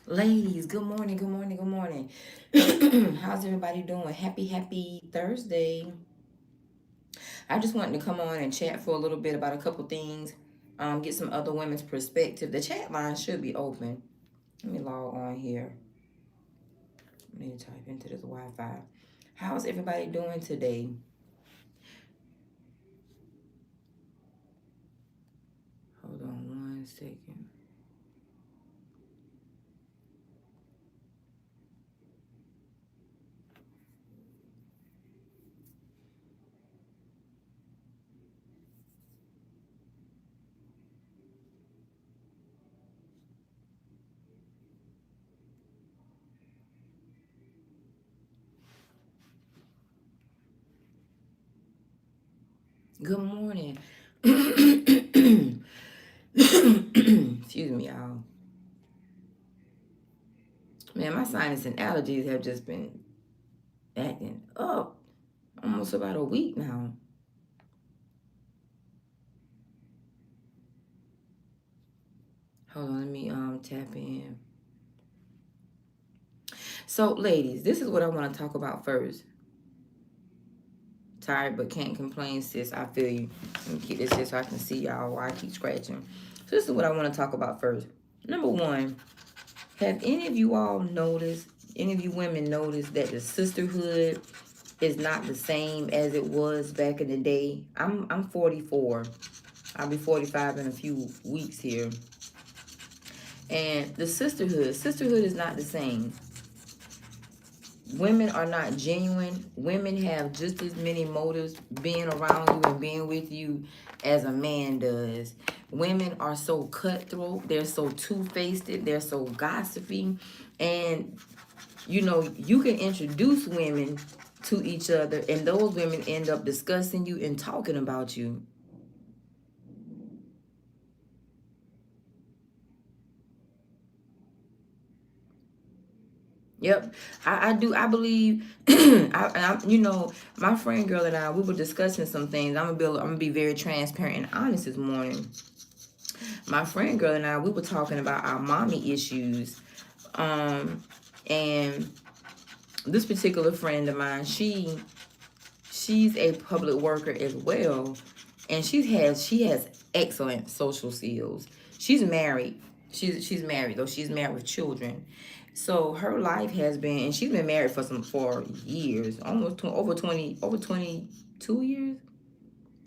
Ladies, good morning, good morning, good morning. How's everybody doing? Happy Thursday. I just wanted to come on and chat for a little bit about a couple things, get some other women's perspective. The chat line should be open. Let me log on here. I need to type into this Wi-Fi. How's everybody doing today? Hold on one second. Good morning. Excuse me, y'all. Man, my sinus and allergies have just been acting up almost about a week now. Hold on, let me tap in. So, ladies, this is what I want to talk about first. Tired but can't complain, sis. I feel you. Let me keep this here so I can see y'all while I keep scratching. So this is what I want to talk about first. Number one, have any of you all noticed, any of you women noticed that the sisterhood is not the same as it was back in the day? I'm 44. I'll be 45 in a few weeks here. And the sisterhood is not the same. Women are not genuine. Women have just as many motives being around you and being with you as a man does. Women are so cutthroat. They're so two-faced. They're so gossipy. And, you know, you can introduce women to each other, and those women end up discussing you and talking about you. Yep, I do. I believe, you know, my friend girl and I, we were discussing some things. I'm gonna be very transparent and honest this morning. My friend girl and I, we were talking about our mommy issues, and this particular friend of mine, she's a public worker as well, and she has excellent social skills. She's married. She's married though. She's married with children. So her life has been, and she's been married for years, almost over 22 years.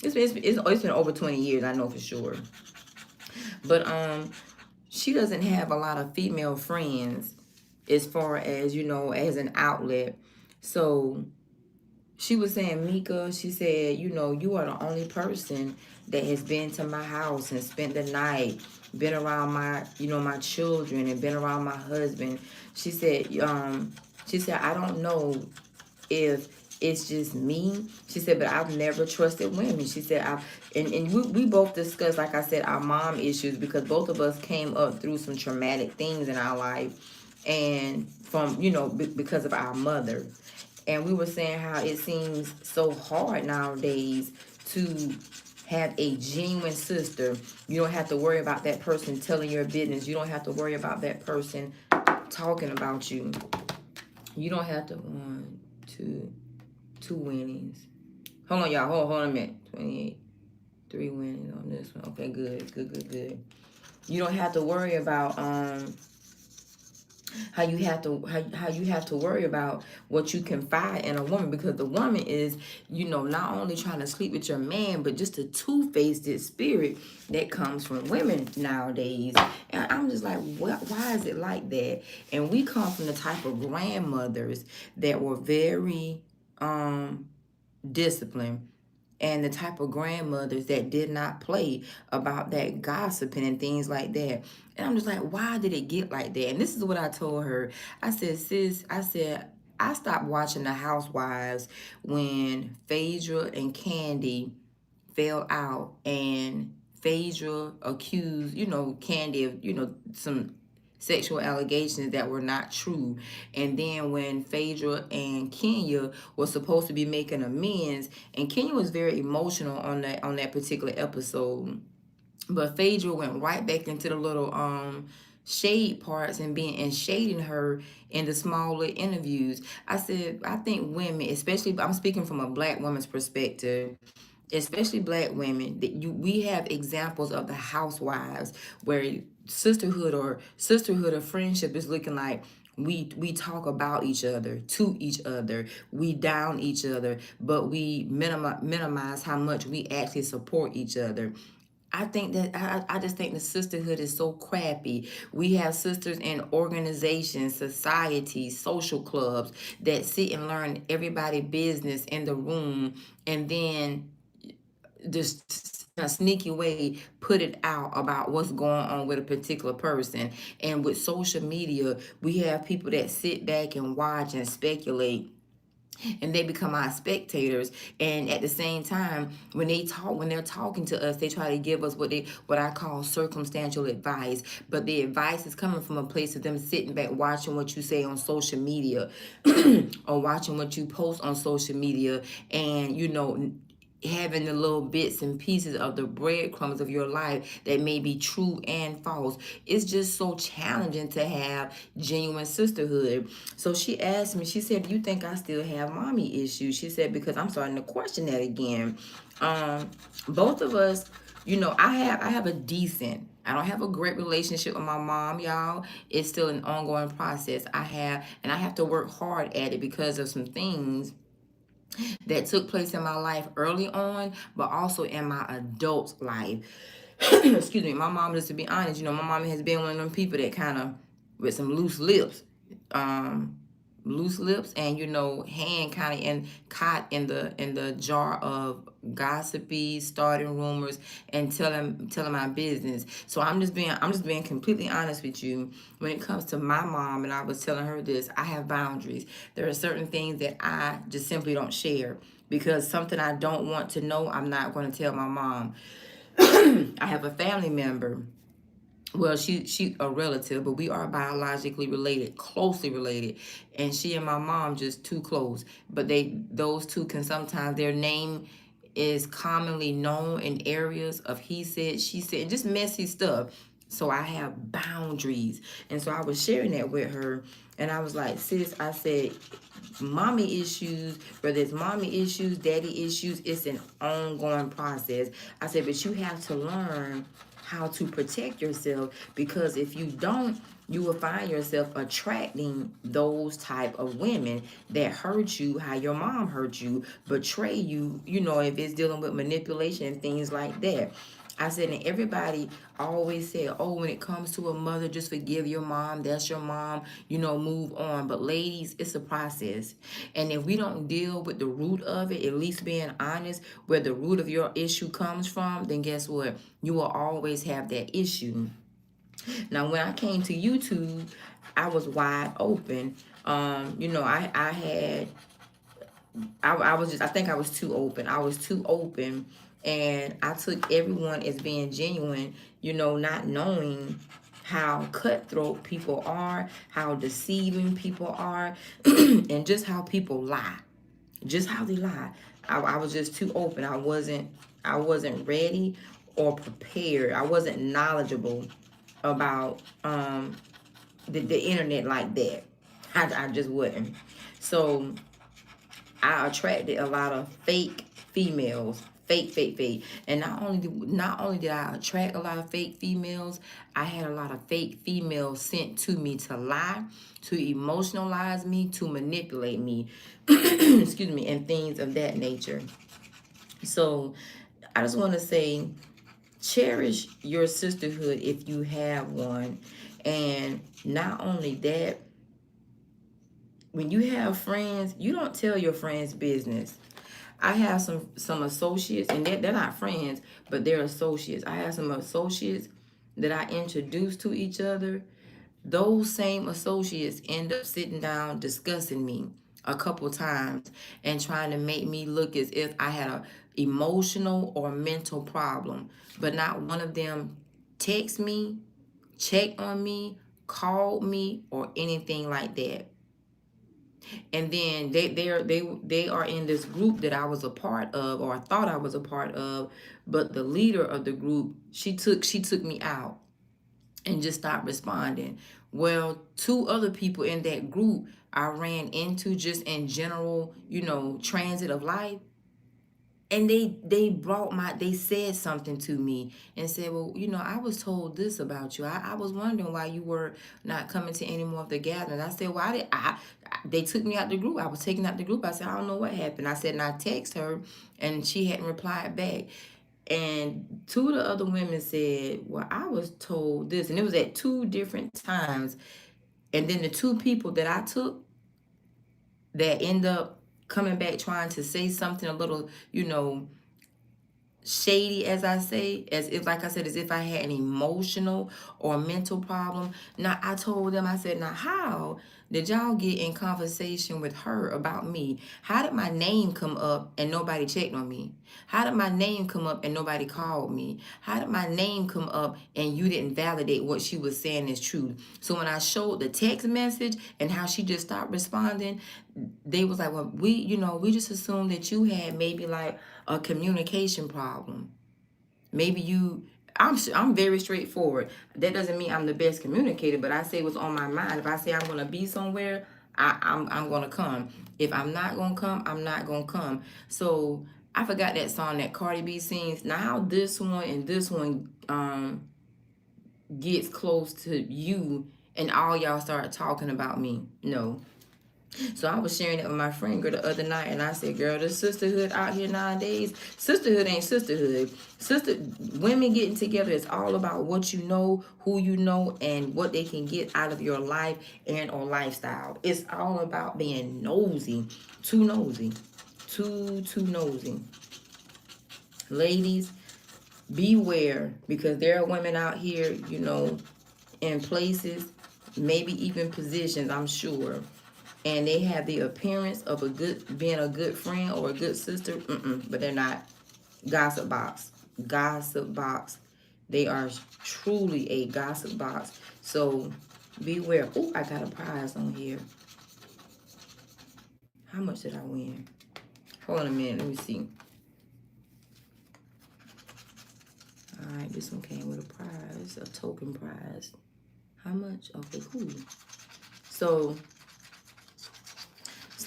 It's been over 20 years. I know for sure. But she doesn't have a lot of female friends as far as, you know, as an outlet. So she was saying, Mika, she said, you know, you are the only person that has been to my house and spent the night, been around my, you know, my children and been around my husband. She said, I don't know if it's just me. She said, but I've never trusted women. She said, we both discussed, like I said, our mom issues, because both of us came up through some traumatic things in our life, and from, you know, because of our mother. And we were saying how it seems so hard nowadays to have a genuine sister. You don't have to worry about that person telling your business. You don't have to worry about that person talking about you. You don't have to, two winnings. Hold on, y'all. Hold on a minute. 28. 3 winnings on this one. Okay, good. You don't have to worry about how you have to how you have to worry about what you confide in a woman, because the woman is, you know, not only trying to sleep with your man, but just a two-faced spirit that comes from women nowadays. And I'm just like, why is it like that? And we come from the type of grandmothers that were very disciplined, and the type of grandmothers that did not play about that gossiping and things like that. And I'm just like, why did it get like that? And this is what I told her. I said, sis, I said, I stopped watching the Housewives when Phaedra and Candy fell out, and Phaedra accused, you know, Candy of, you know, some sexual allegations that were not true. And then when Phaedra and Kenya was supposed to be making amends, and Kenya was very emotional on that particular episode, but Phaedra went right back into the little shade parts and shading her in the smaller interviews. I said, I think women, especially, I'm speaking from a black woman's perspective, especially black women, that we have examples of the housewives where sisterhood or friendship is looking like we talk about each other, to each other, we down each other, but we minimize how much we actually support each other. I think that I just think the sisterhood is so crappy. We have sisters in organizations, societies, social clubs that sit and learn everybody business in the room, and then just in a sneaky way put it out about what's going on with a particular person. And with social media, we have people that sit back and watch and speculate, and they become our spectators. And at the same time, when they're talking to us, they try to give us what I call circumstantial advice, but the advice is coming from a place of them sitting back watching what you say on social media or watching what you post on social media, and you know, having the little bits and pieces of the breadcrumbs of your life that may be true and false. It's just so challenging to have genuine sisterhood. So she asked me, she said, "Do you think I still have mommy issues?" She said, "Because I'm starting to question that again." Both of us, you know, I have a decent, I don't have a great relationship with my mom, y'all. It's still an ongoing process. I have to work hard at it because of some things that took place in my life early on, but also in my adult life. Excuse me. My mom, just to be honest, you know, my mom has been one of them people that kind of with some loose lips. Um, Loose lips, and you know, hand kind of caught in the jar of gossipy, starting rumors, and telling my business. So I'm just being completely honest with you. When it comes to my mom, and I was telling her this, I have boundaries. There are certain things that I just simply don't share, because something I don't want to know, I'm not going to tell my mom. I have a family member, well, she a relative, but we are biologically related, closely related, and she and my mom just too close. But those two can sometimes, their name is commonly known in areas of he said, she said, just messy stuff. So I have boundaries. And so I was sharing that with her, and I was like, sis, I said, mommy issues, whether it's mommy issues, daddy issues, it's an ongoing process. I said, but you have to learn how to protect yourself, because if you don't, you will find yourself attracting those type of women that hurt you how your mom hurt you, betray you, you know, if it's dealing with manipulation and things like that. I said, and everybody always said, oh, when it comes to a mother, just forgive your mom. That's your mom, you know, move on. But ladies, it's a process. And if we don't deal with the root of it, at least being honest where the root of your issue comes from, then guess what? You will always have that issue. Now, when I came to YouTube, I was wide open. You know, I had I was just, I think I was too open. I was too open, and I took everyone as being genuine, you know, not knowing how cutthroat people are, how deceiving people are, and just how people lie. Just how they lie. I was just too open. I wasn't ready or prepared. I wasn't knowledgeable about the internet like that. I just wouldn't. So I attracted a lot of fake females, fake. And not only did I attract a lot of fake females, I had a lot of fake females sent to me to lie, to emotionalize me, to manipulate me, excuse me, and things of that nature. So I just want to say, cherish your sisterhood if you have one. And not only that, when you have friends, you don't tell your friends business. I have some associates, and they're not friends, but they're associates. I have some associates that I introduced to each other. Those same associates end up sitting down discussing me a couple times and trying to make me look as if I had a emotional or mental problem. But not one of them text me, checked on me, called me, or anything like that. And then they are in this group that I was a part of, or I thought I was a part of, but the leader of the group, she took me out and just stopped responding. Well, two other people in that group I ran into just in general, transit of life. And they said something to me and said, well, I was told this about you. I was wondering why you were not coming to any more of the gatherings. I said, well, they took me out the group. I was taken out the group. I said, I don't know what happened. I said, and I text her, and she hadn't replied back. And two of the other women said, well, I was told this. And it was at two different times. And then the two people that I took that end up coming back trying to say something a little, shady, as I say, as if, like I said, as if I had an emotional or mental problem. Now, I told them, I said, now, how did y'all get in conversation with her about me? How did my name come up and nobody checked on me? How did my name come up and nobody called me? How did my name come up and you didn't validate what she was saying is true? So when I showed the text message and how she just stopped responding, they was like, well, we just assumed that you had maybe like a communication problem. Maybe I'm very straightforward. That doesn't mean I'm the best communicator, but I say what's on my mind. If I say I'm gonna be somewhere, I'm gonna come. If I'm not gonna come, I'm not gonna come. So I forgot that song that Cardi B sings. Now how this one and this one gets close to you and all y'all start talking about me. No. So I was sharing it with my friend girl the other night, and I said, girl, this sisterhood out here nowadays, sisterhood ain't sisterhood. Women getting together is all about what you know, who you know, and what they can get out of your life and or lifestyle. It's all about being nosy, too nosy, too nosy. Ladies, beware, because there are women out here, in places, maybe even positions, I'm sure, and they have the appearance of being a good friend or a good sister, but they're not. Gossip box. They are truly a gossip box. So beware. Oh, I got a prize on here. How much did I win? Hold on a minute. Let me see. All right, this one came with a prize, a token prize. How much? Okay, cool. So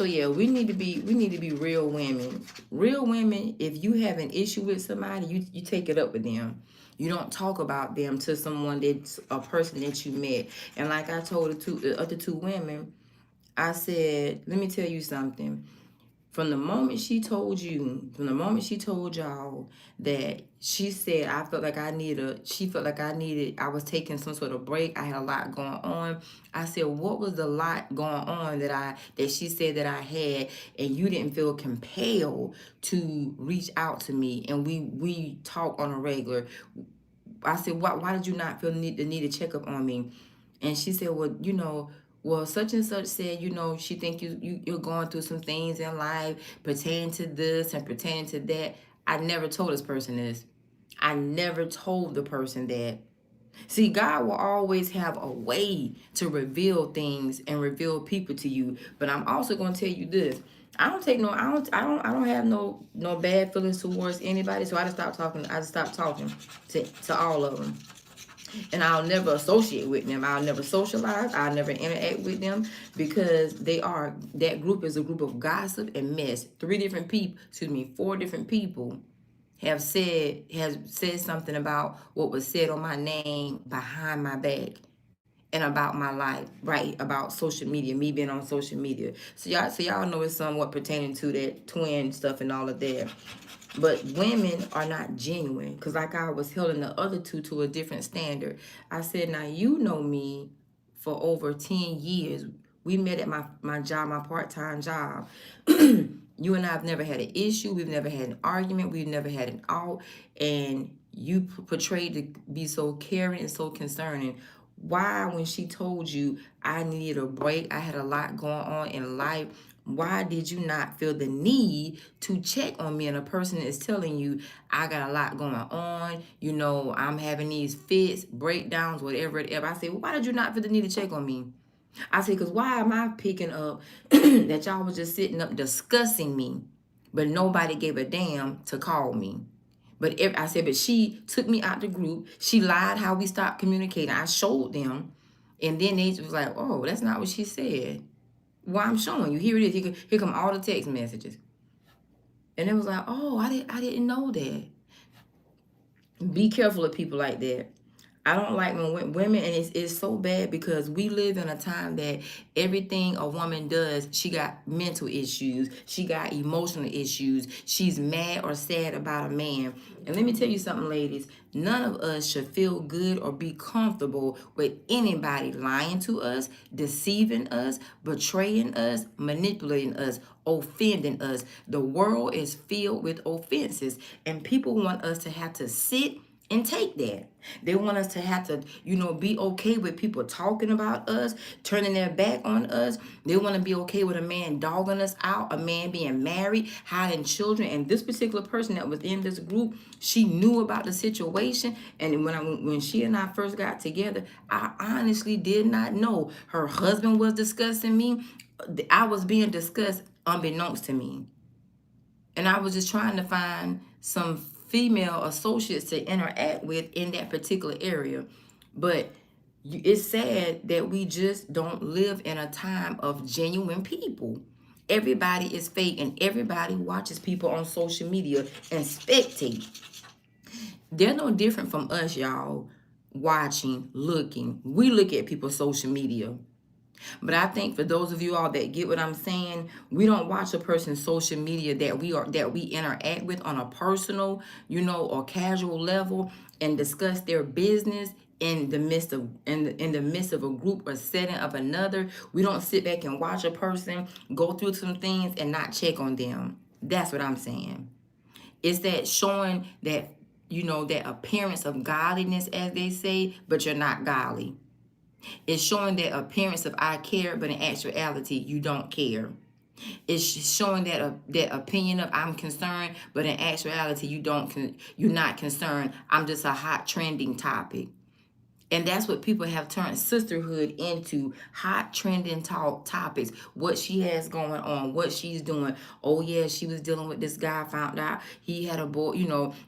yeah, we need to be real women. Real women, if you have an issue with somebody, you take it up with them. You don't talk about them to someone that's a person that you met. And like I told the other two women, I said, let me tell you something. From the moment she told y'all that she said, she felt like I was taking some sort of break. I had a lot going on. I said, what was the lot going on that she said that I had, and you didn't feel compelled to reach out to me, and we talk on a regular. I said, why did you not feel the need to check up on me? And she said, well, such and such said, she think you're going through some things in life pertaining to this and pertaining to that. I never told this person this. I never told the person that. See, God will always have a way to reveal things and reveal people to you. But I'm also going to tell you this. I don't have no bad feelings towards anybody. So I just stopped talking to all of them. And I'll never associate with them. I'll never socialize. I'll never interact with them, because that group is a group of gossip and mess. 4 different people has said something about what was said on my name behind my back and about my life, right? About social media, me being on social media. So y'all know it's somewhat pertaining to that twin stuff and all of that. But women are not genuine, because like I was holding the other two to a different standard. I said, now you know me for over 10 years. We met at my job, my part-time job. You and I have never had an issue. We've never had an argument. We've never had an out. And you portrayed to be so caring and so concerning. Why, when she told you I needed a break, I had a lot going on in life, why did you not feel the need to check on me? And a person is telling you, I got a lot going on, I'm having these fits, breakdowns, whatever it ever. I say, well, why did you not feel the need to check on me? I say, because why am I picking up that y'all was just sitting up discussing me, but nobody gave a damn to call me? But she took me out the group. She lied how we stopped communicating. I showed them. And then they was like, oh, that's not what she said. Well, I'm showing you. Here it is. Here come all the text messages. And it was like, oh, I didn't know that. Be careful of people like that. I don't like when women, and it's so bad because we live in a time that everything a woman does, she got mental issues, she got emotional issues, she's mad or sad about a man. And let me tell you something, ladies, none of us should feel good or be comfortable with anybody lying to us, deceiving us, betraying us, manipulating us, offending us. The world is filled with offenses, and people want us to have to sit and take that. They want us to have to, be okay with people talking about us, turning their back on us. They want to be okay with a man dogging us out, a man being married, hiding children. And this particular person that was in this group, she knew about the situation. And when she and I first got together, I honestly did not know her husband was discussing me. I was being discussed unbeknownst to me. And I was just trying to find some female associates to interact with in that particular area. But it's sad that we just don't live in a time of genuine people. Everybody is fake, and everybody watches people on social media and spectate. They're no different from us, y'all, watching, looking. We look at people's social media. But I think for those of you all that get what I'm saying, we don't watch a person's social media that we interact with on a personal, or casual level and discuss their business in the midst of a group or setting of another. We don't sit back and watch a person go through some things and not check on them. That's what I'm saying. It's that showing that, that appearance of godliness, as they say, but you're not godly. It's showing that appearance of I care, but in actuality, you don't care. It's showing that opinion of I'm concerned, but in actuality, you're not concerned. I'm just a hot trending topic. And that's what people have turned sisterhood into, hot trending topics. What she has going on, what she's doing. Oh yeah, she was dealing with this guy, found out he had a boy,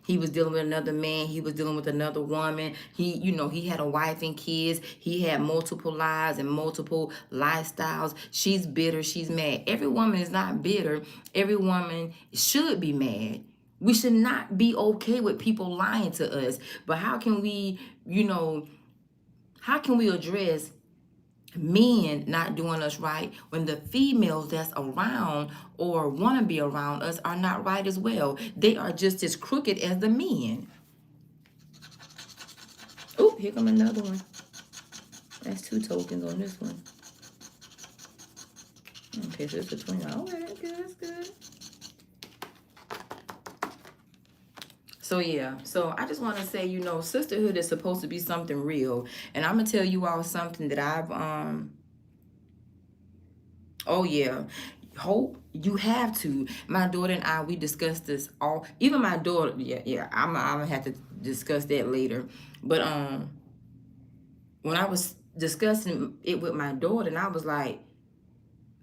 he was dealing with another man, he was dealing with another woman. He had a wife and kids. He had multiple lives and multiple lifestyles. She's bitter, she's mad. Every woman is not bitter. Every woman should be mad. We should not be okay with people lying to us. But how can we, address men not doing us right when the females that's around or want to be around us are not right as well? They are just as crooked as the men. Oh, here come another one. That's 2 tokens on this one. Okay, so it's a twin. All right, that's good. So yeah, so I just want to say, sisterhood is supposed to be something real. And I'm going to tell you all something that I've, oh yeah, hope you have to. My daughter and I, we discussed this all, even my daughter, yeah, I'm going to have to discuss that later. But when I was discussing it with my daughter, and I was like,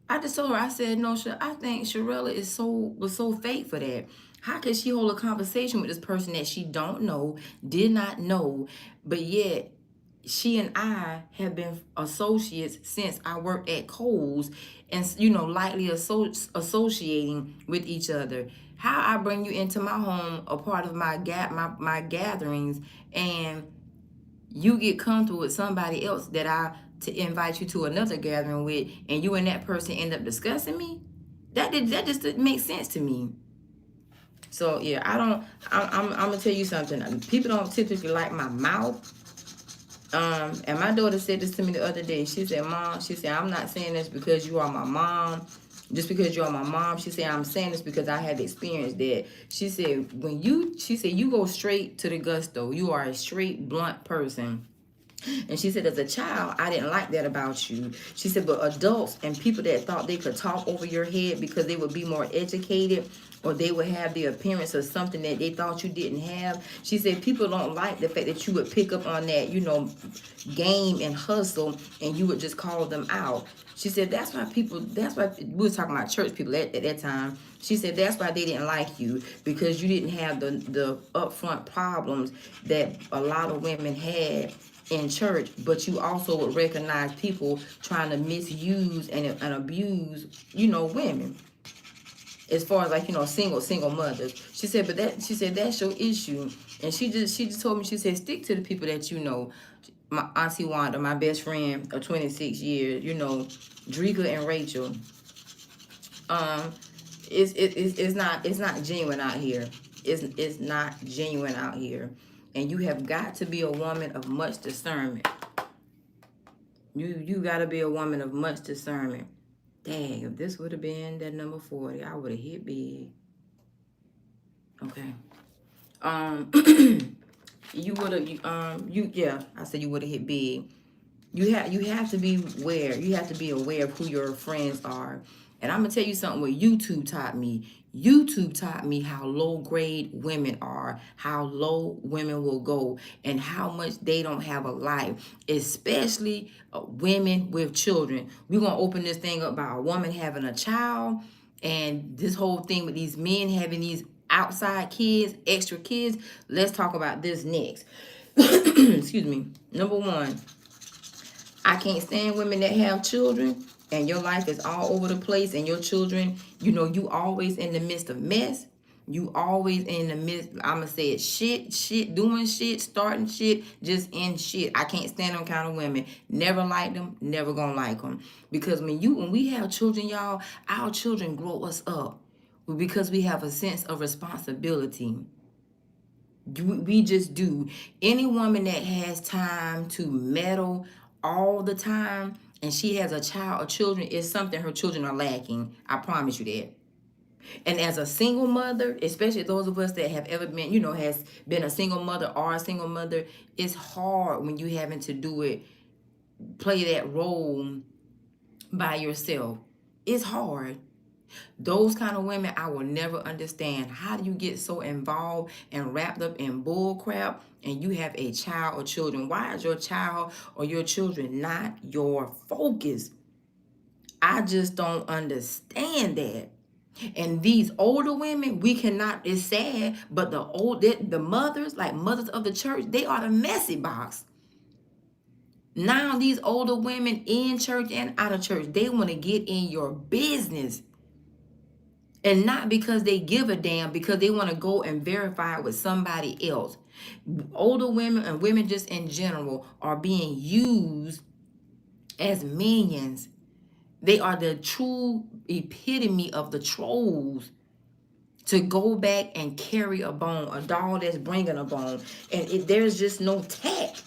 I just told her, I said, no, I think Sharella was so fake for that. How could she hold a conversation with this person that she don't know, did not know, but yet she and I have been associates since I worked at Kohl's, and lightly associating with each other. How I bring you into my home, a part of my gatherings, and you get comfortable with somebody else that I to invite you to another gathering with, and you and that person end up discussing me. That just didn't make sense to me. So yeah, I'm gonna tell you something. People don't typically like my mouth. And my daughter said this to me the other day. She said, "Mom," she said, "I'm not saying this because you are my mom. Just because you're my mom," she said, "I'm saying this because I have experienced that." She said, she said, "You go straight to the gusto. You are a straight, blunt person." And she said, as a child, I didn't like that about you. She said, but adults and people that thought they could talk over your head because they would be more educated, or they would have the appearance of something that they thought you didn't have. She said, people don't like the fact that you would pick up on that, game and hustle, and you would just call them out. She said, that's why we was talking about church people at that time. She said, that's why they didn't like you, because you didn't have the upfront problems that a lot of women had in church, but you also would recognize people trying to misuse and abuse, women. As far as like, single mothers. She said, she said that's your issue. And she just told me, she said, stick to the people that you know. My Auntie Wanda, my best friend of 26 years, Drika and Rachel. It's not genuine out here. It's not genuine out here. And you have got to be a woman of much discernment. You got to be a woman of much discernment. Dang, if this would have been that number 40, I would have hit big. Okay. You would have I said you would have hit big. You have to be aware. You have to be aware of who your friends are. And I'm gonna tell you something what YouTube taught me. YouTube taught me how low grade women are, how low women will go, and how much they don't have a life, especially women with children. We're gonna open this thing up by a woman having a child, and this whole thing with these men having these outside kids, extra kids. Let's talk about this next. Excuse me. Number one, I can't stand women that have children and your life is all over the place, and your children, you always in the midst of mess. You always in the midst, I'ma say it, shit, doing shit, starting shit, just in shit. I can't stand them kind of women. Never liked them, never gonna like them. Because when we have children, y'all, our children grow us up because we have a sense of responsibility. We just do. Any woman that has time to meddle all the time and she has a child or children, is something her children are lacking. I promise you that. And as a single mother, especially those of us that have ever been, has been a single mother or a single mother, it's hard when you having to do it, play that role by yourself. It's hard. Those kind of women I will never understand. How do you get so involved and wrapped up in bull crap and you have a child or children? Why is your child or your children not your focus? I just don't understand that. And these older women, we cannot, it's sad, but the mothers, like mothers of the church, they are the messy box. Now these older women in church and out of church, they want to get in your business. And not because they give a damn, because they want to go and verify with somebody else. Older women and women just in general are being used as minions. They are the true epitome of the trolls. To go back and carry a bone, a dog that's bringing a bone. And there's just no tact.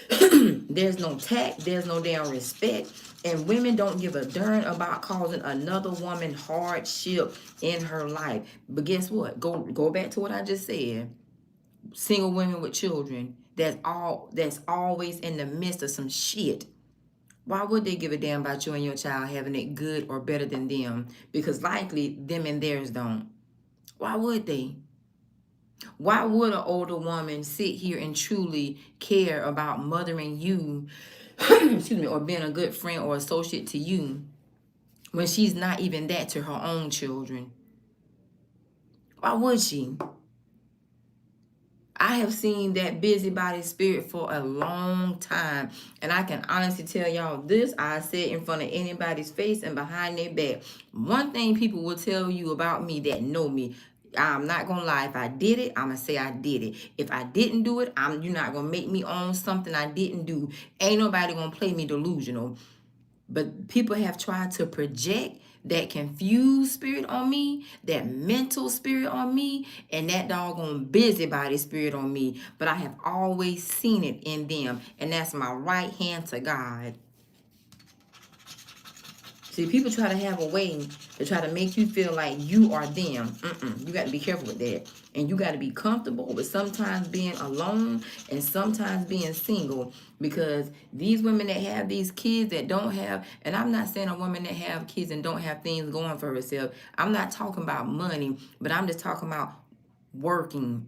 There's no tact. There's no damn respect. And women don't give a darn about causing another woman hardship in her life. But guess what? Go back to what I just said. Single women with children, that's always in the midst of some shit. Why would they give a damn about you and your child having it good or better than them? Because likely them and theirs don't. Why would they? Why would an older woman sit here and truly care about mothering you, excuse me, or being a good friend or associate to you when she's not even that to her own children? Why would she? I have seen that busybody spirit for a long time. And I can honestly tell y'all this, I said in front of anybody's face and behind their back. One thing people will tell you about me that know me, I'm not gonna lie. If I did it, I'm gonna say I did it. If I didn't do it, you're not gonna make me own something I didn't do. Ain't nobody gonna play me delusional. But people have tried to project that confused spirit on me, that mental spirit on me, and that doggone busybody spirit on me. But I have always seen it in them, and that's my right hand to God. See, people try to have a way to try to make you feel like you are them. You got to be careful with that. And you got to be comfortable with sometimes being alone and sometimes being single. Because these women that have these kids that don't have, and I'm not saying a woman that have kids and don't have things going for herself. I'm not talking about money, but I'm just talking about working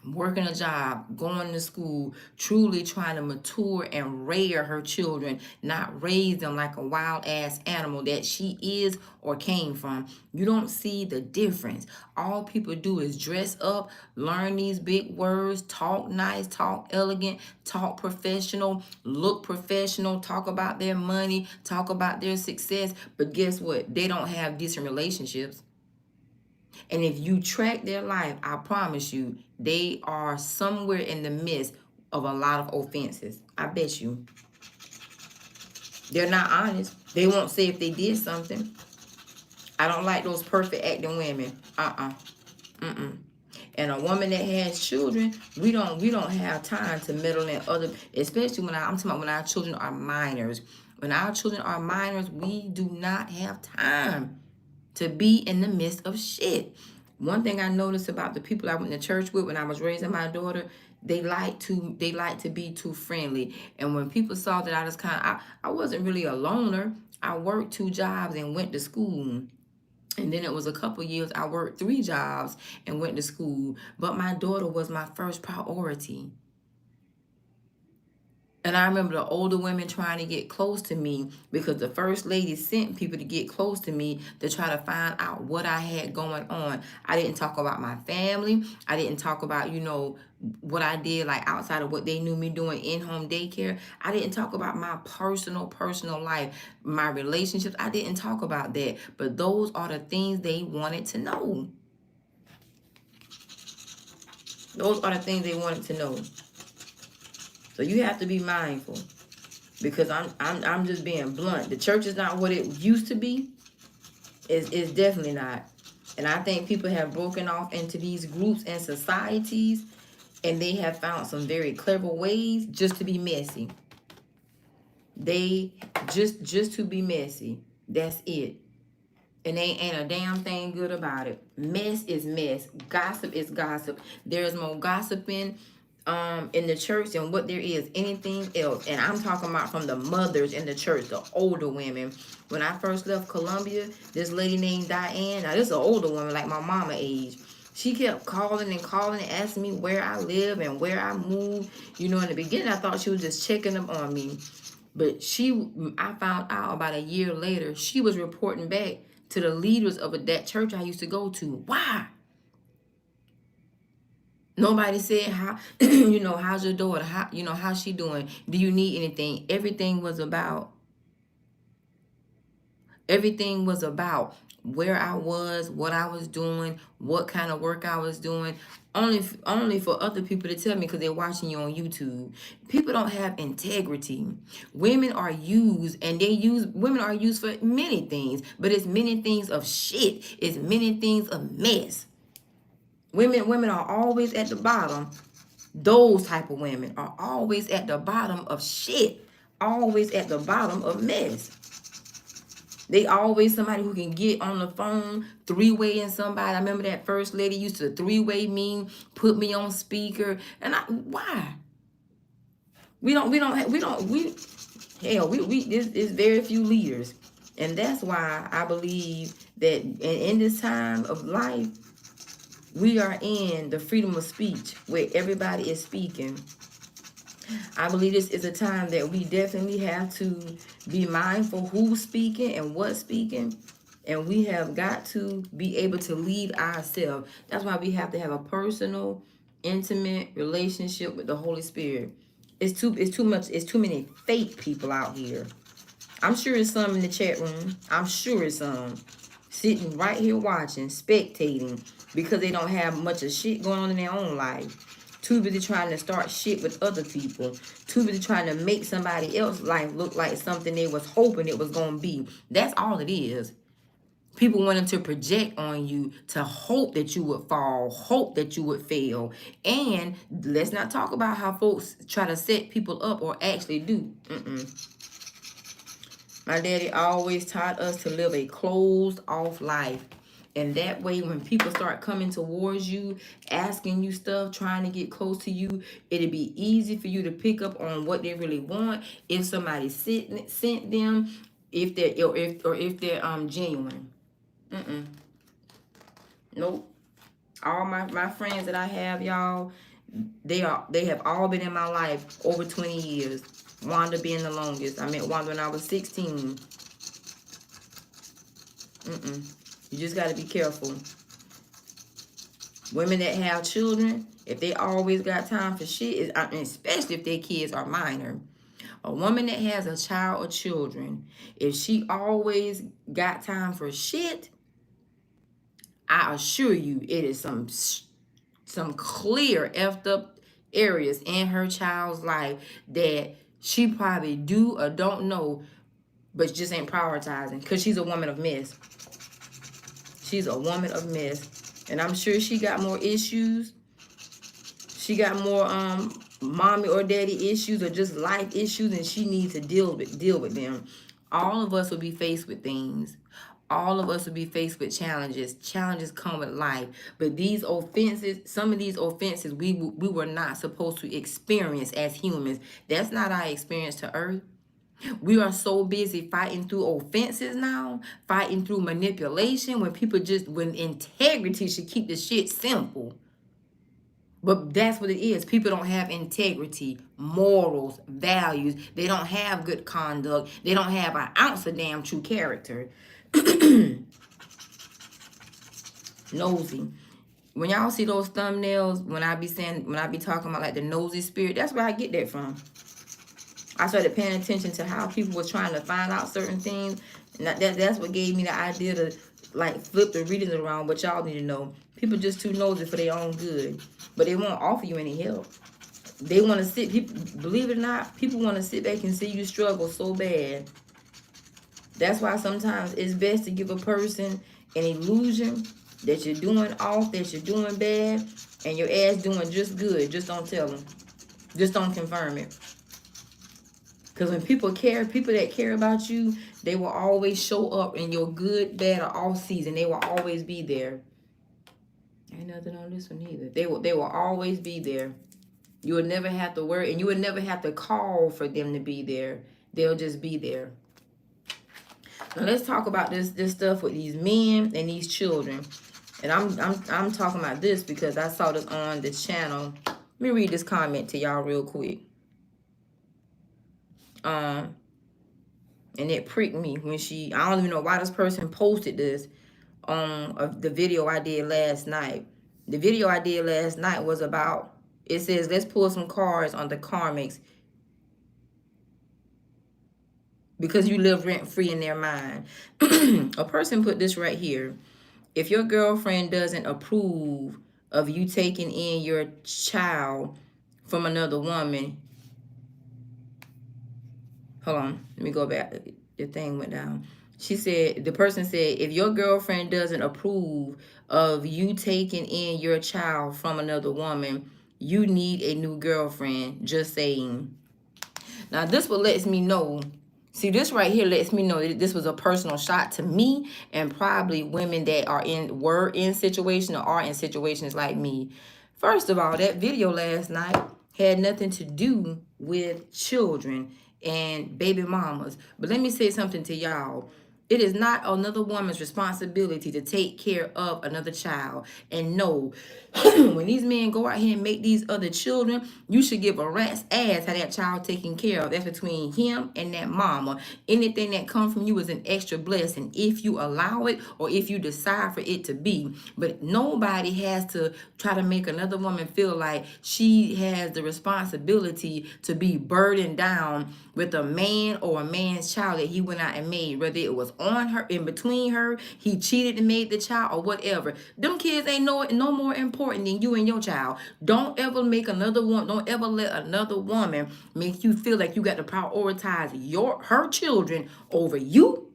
a job, going to school, truly trying to mature and rear her children, not raise them like a wild ass animal that she is or came from. You don't see the difference. All people do is dress up, learn these big words, talk nice, talk elegant, talk professional, look professional, talk about their money, talk about their success. But guess what? They don't have decent relationships. And if you track their life, I promise you, they are somewhere in the midst of a lot of offenses. I bet you. They're not honest. They won't say if they did something. I don't like those perfect acting women. And a woman that has children, we don't have time to meddle in other, especially when I'm talking about when our children are minors. When our children are minors, we do not have time to be in the midst of shit. One thing I noticed about the people I went to church with when I was raising my daughter, they like to be too friendly. And when people saw that I was I wasn't really a loner. I worked 2 jobs and went to school. And then it was a couple years I worked 3 jobs and went to school. But my daughter was my first priority. And I remember the older women trying to get close to me because the first lady sent people to get close to me to try to find out what I had going on. I didn't talk about my family. I didn't talk about, what I did like outside of what they knew me doing in-home daycare. I didn't talk about my personal life, my relationships. I didn't talk about that. But those are the things they wanted to know. Those are the things they wanted to know. So you have to be mindful, because I'm just being blunt. The church is not what it used to be. It's definitely not. And I think people have broken off into these groups and societies, and they have found some very clever ways just to be messy. They just to be messy. That's it. And they ain't a damn thing good about it. Mess is mess. Gossip is gossip. There's more gossiping in the church than what there is anything else. And I'm talking about from the mothers in the church, the older women. When I first left Columbia, this lady named Diane, now this is an older woman like my mama age, she kept calling and asking me where I live and where I moved. In the beginning I thought she was just checking up on me. But I found out about a year later, she was reporting back to the leaders of that church I used to go to. Why? Nobody said how, how's your daughter? How's she doing? Do you need anything? Everything was about where I was, what I was doing, what kind of work I was doing. Only for other people to tell me because they're watching you on YouTube. People don't have integrity. Women are used, and women are used for many things, but it's many things of shit. It's many things of mess. Women are always at the bottom. Those type of women are always at the bottom of shit. Always at the bottom of mess. They always somebody who can get on the phone, 3-way in somebody. I remember that first lady used to 3-way me, put me on speaker. And why? There's very few leaders. And that's why I believe that in this time of life, we are in the freedom of speech where everybody is speaking. I believe this is a time that we definitely have to be mindful who's speaking and what's speaking. And we have got to be able to lead ourselves. That's why we have to have a personal intimate relationship with the Holy Spirit. It's too many fake people out here. I'm sure it's some in the chat room. I'm sure it's some sitting right here watching, spectating, because they don't have much of shit going on in their own life. Too busy trying to start shit with other people. Too busy trying to make somebody else's life look like something they was hoping it was going to be. That's all it is. People wanting to project on you to hope that you would fall, hope that you would fail. And let's not talk about how folks try to set people up or actually do. My daddy always taught us to live a closed off life. And that way, when people start coming towards you, asking you stuff, trying to get close to you, it'll be easy for you to pick up on what they really want. If somebody sent them, if they're genuine. Nope. All my friends that I have, y'all, they have all been in my life over 20 years. Wanda being the longest. I met Wanda when I was 16. You just got to be careful. Women that have children, if they always got time for shit, especially if their kids are minor. A woman that has a child or children, if she always got time for shit, I assure you it is some clear effed up areas in her child's life that she probably do or don't know, but just ain't prioritizing because she's a woman of mess. She's a woman of mess. And I'm sure she got more issues. She got more mommy or daddy issues or just life issues, and she needs to deal with them. All of us will be faced with things. All of us will be faced with challenges. Challenges come with life. But these offenses, some of these offenses, we were not supposed to experience as humans. That's not our experience to earth. We are so busy fighting through offenses now, fighting through manipulation, when integrity should keep the shit simple. But that's what it is. People don't have integrity, morals, values. They don't have good conduct. They don't have an ounce of damn true character. Nosy. When y'all see those thumbnails, when I be talking about like the nosy spirit, that's where I get that from. I started paying attention to how people were trying to find out certain things. And that's what gave me the idea to like flip the readings around. But y'all need to know, people just too nosy for their own good. But they won't offer you any help. They want to believe it or not, people want to sit back and see you struggle so bad. That's why sometimes it's best to give a person an illusion that you're doing off, that you're doing bad, and your ass doing just good. Just don't tell them. Just don't confirm it. Because when people that care about you, they will always show up in your good, bad, or off season. They will always be there. Ain't nothing on this one either. They will always be there. You will never have to worry, and you will never have to call for them to be there. They'll just be there. Now let's talk about this stuff with these men and these children. And I'm talking about this because I saw this on the channel. Let me read this comment to y'all real quick. And it pricked me when I don't even know why this person posted this of the video I did last night. The video I did last night was about, it says, let's pull some cards on the karmics because you live rent-free in their mind. A person put this right here. If your girlfriend doesn't approve of you taking in your child from another woman, hold on, let me go back. The thing went down. The person said, if your girlfriend doesn't approve of you taking in your child from another woman, you need a new girlfriend. Just saying. Now, this what lets me know. See, this right here lets me know that this was a personal shot to me and probably women that were in situations or are in situations like me. First of all, that video last night had nothing to do with children and baby mamas. But let me say something to y'all. It is not another woman's responsibility to take care of another child. And no, when these men go out here and make these other children, you should give a rat's ass how that child taken care of. That's between him and that mama. Anything that comes from you is an extra blessing if you allow it or if you decide for it to be. But nobody has to try to make another woman feel like she has the responsibility to be burdened down with a man or a man's child that he went out and made, whether it was on her, in between her, he cheated and made the child, or whatever. Them kids ain't no more important than you and your child. Don't ever make another one, don't ever let another woman make you feel like you got to prioritize her children over you,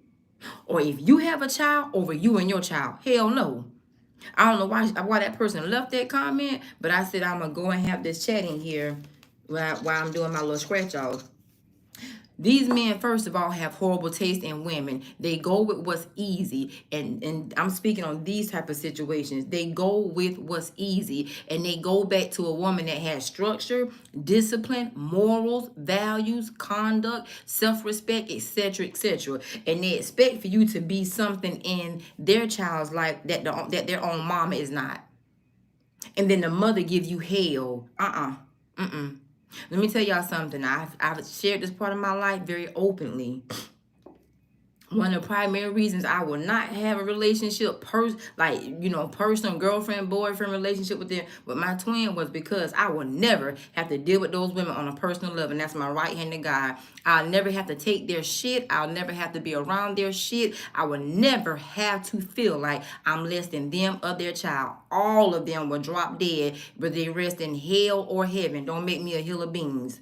or if you have a child, over you and your child. Hell no. I don't know why that person left that comment, but I said I'm gonna go and have this chat in here while I'm doing my little scratch off. These men, first of all, have horrible taste in women. They go with what's easy. And I'm speaking on these type of situations. They go with what's easy. And they go back to a woman that has structure, discipline, morals, values, conduct, self-respect, etc., etc. And they expect for you to be something in their child's life that their own mama is not. And then the mother give you hell. Let me tell y'all something. I've shared this part of my life very openly. One of the primary reasons I will not have a relationship, personal girlfriend, boyfriend relationship with my twin was because I will never have to deal with those women on a personal level. And that's my right-handed guy. I'll never have to take their shit. I'll never have to be around their shit. I will never have to feel like I'm less than them or their child. All of them will drop dead, whether they rest in hell or heaven. Don't make me a hill of beans.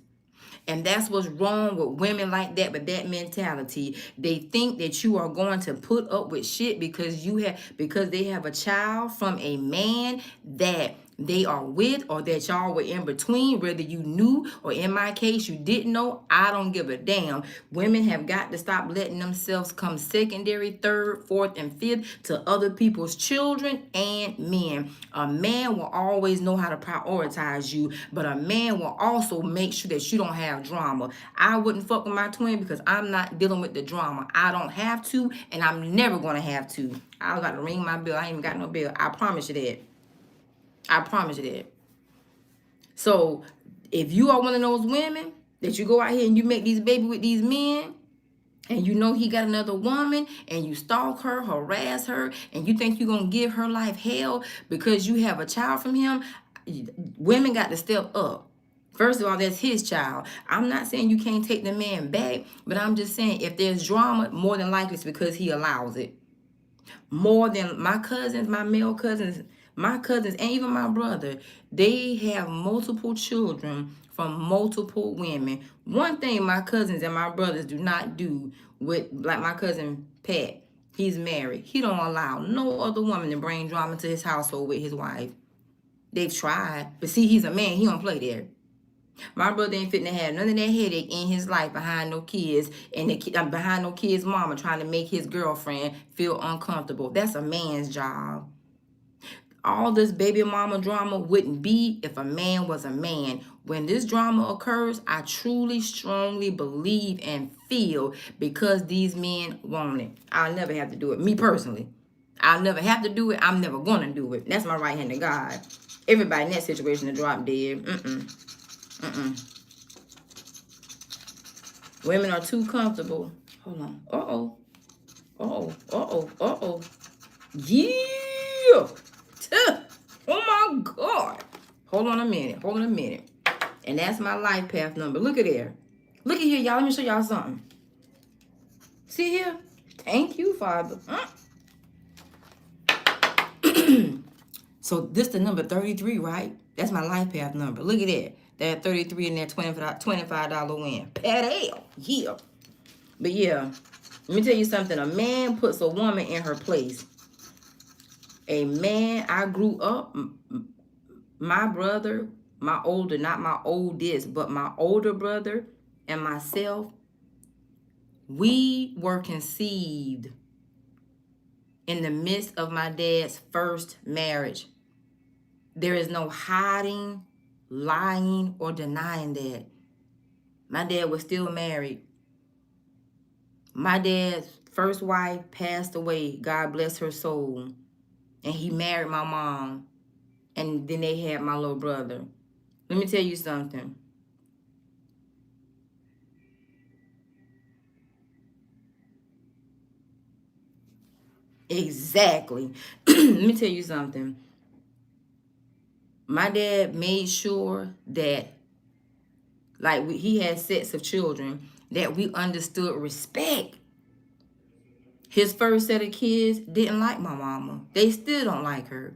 And that's what's wrong with women like that, with that mentality. They think that you are going to put up with shit because they have a child from a man that they are with or that y'all were in between, whether you knew or in my case you didn't know. I don't give a damn. Women have got to stop letting themselves come secondary, third, fourth, and fifth to other people's children and men. A man will always know how to prioritize you, but a man will also make sure that you don't have drama. I wouldn't fuck with my twin because I'm not dealing with the drama. I don't have to, and I'm never going to have to. I was about to ring my bell. I ain't even got no bill. I promise you that. I promise you that. So if you are one of those women that you go out here and you make these babies with these men, and you know he got another woman, and you stalk her, harass her, and you think you're going to give her life hell because you have a child from him, women got to step up. First of all, that's his child. I'm not saying you can't take the man back, but I'm just saying if there's drama, more than likely it's because he allows it. More than my cousins, my male cousins, my cousins, and even my brother, they have multiple children from multiple women. One thing my cousins and my brothers do not do with, like my cousin Pat, he's married. He don't allow no other woman to bring drama to his household with his wife. They've tried, but see, he's a man. He don't play there. My brother ain't fitting to have none of that headache in his life behind no kids and behind no kids' mama trying to make his girlfriend feel uncomfortable. That's a man's job. All this baby mama drama wouldn't be if a man was a man. When this drama occurs, I truly, strongly believe and feel because these men want it. I'll never have to do it. Me personally. I'll never have to do it. I'm never going to do it. That's my right-handed God. Everybody in that situation to drop dead. Women are too comfortable. Hold on. Yeah. Oh my God. Hold on a minute. And that's my life path number. Look at there. Look at here, y'all. Let me show y'all something. See here? Thank you, Father. So this the number 33, right? That's my life path number. Look at that. That 33 and that $25 win. Betrayal. Yeah. But yeah, let me tell you something. A man puts a woman in her place. A man, I grew up, my brother, not my oldest, but my older brother and myself, we were conceived in the midst of my dad's first marriage. There is no hiding, lying, or denying that. My dad was still married. My dad's first wife passed away. God bless her soul. And he married my mom. And then they had my little brother. Let me tell you something. Exactly. Let me tell you something. My dad made sure that, like, he had sets of children, that we understood respect. His first set of kids didn't like my mama. They still don't like her.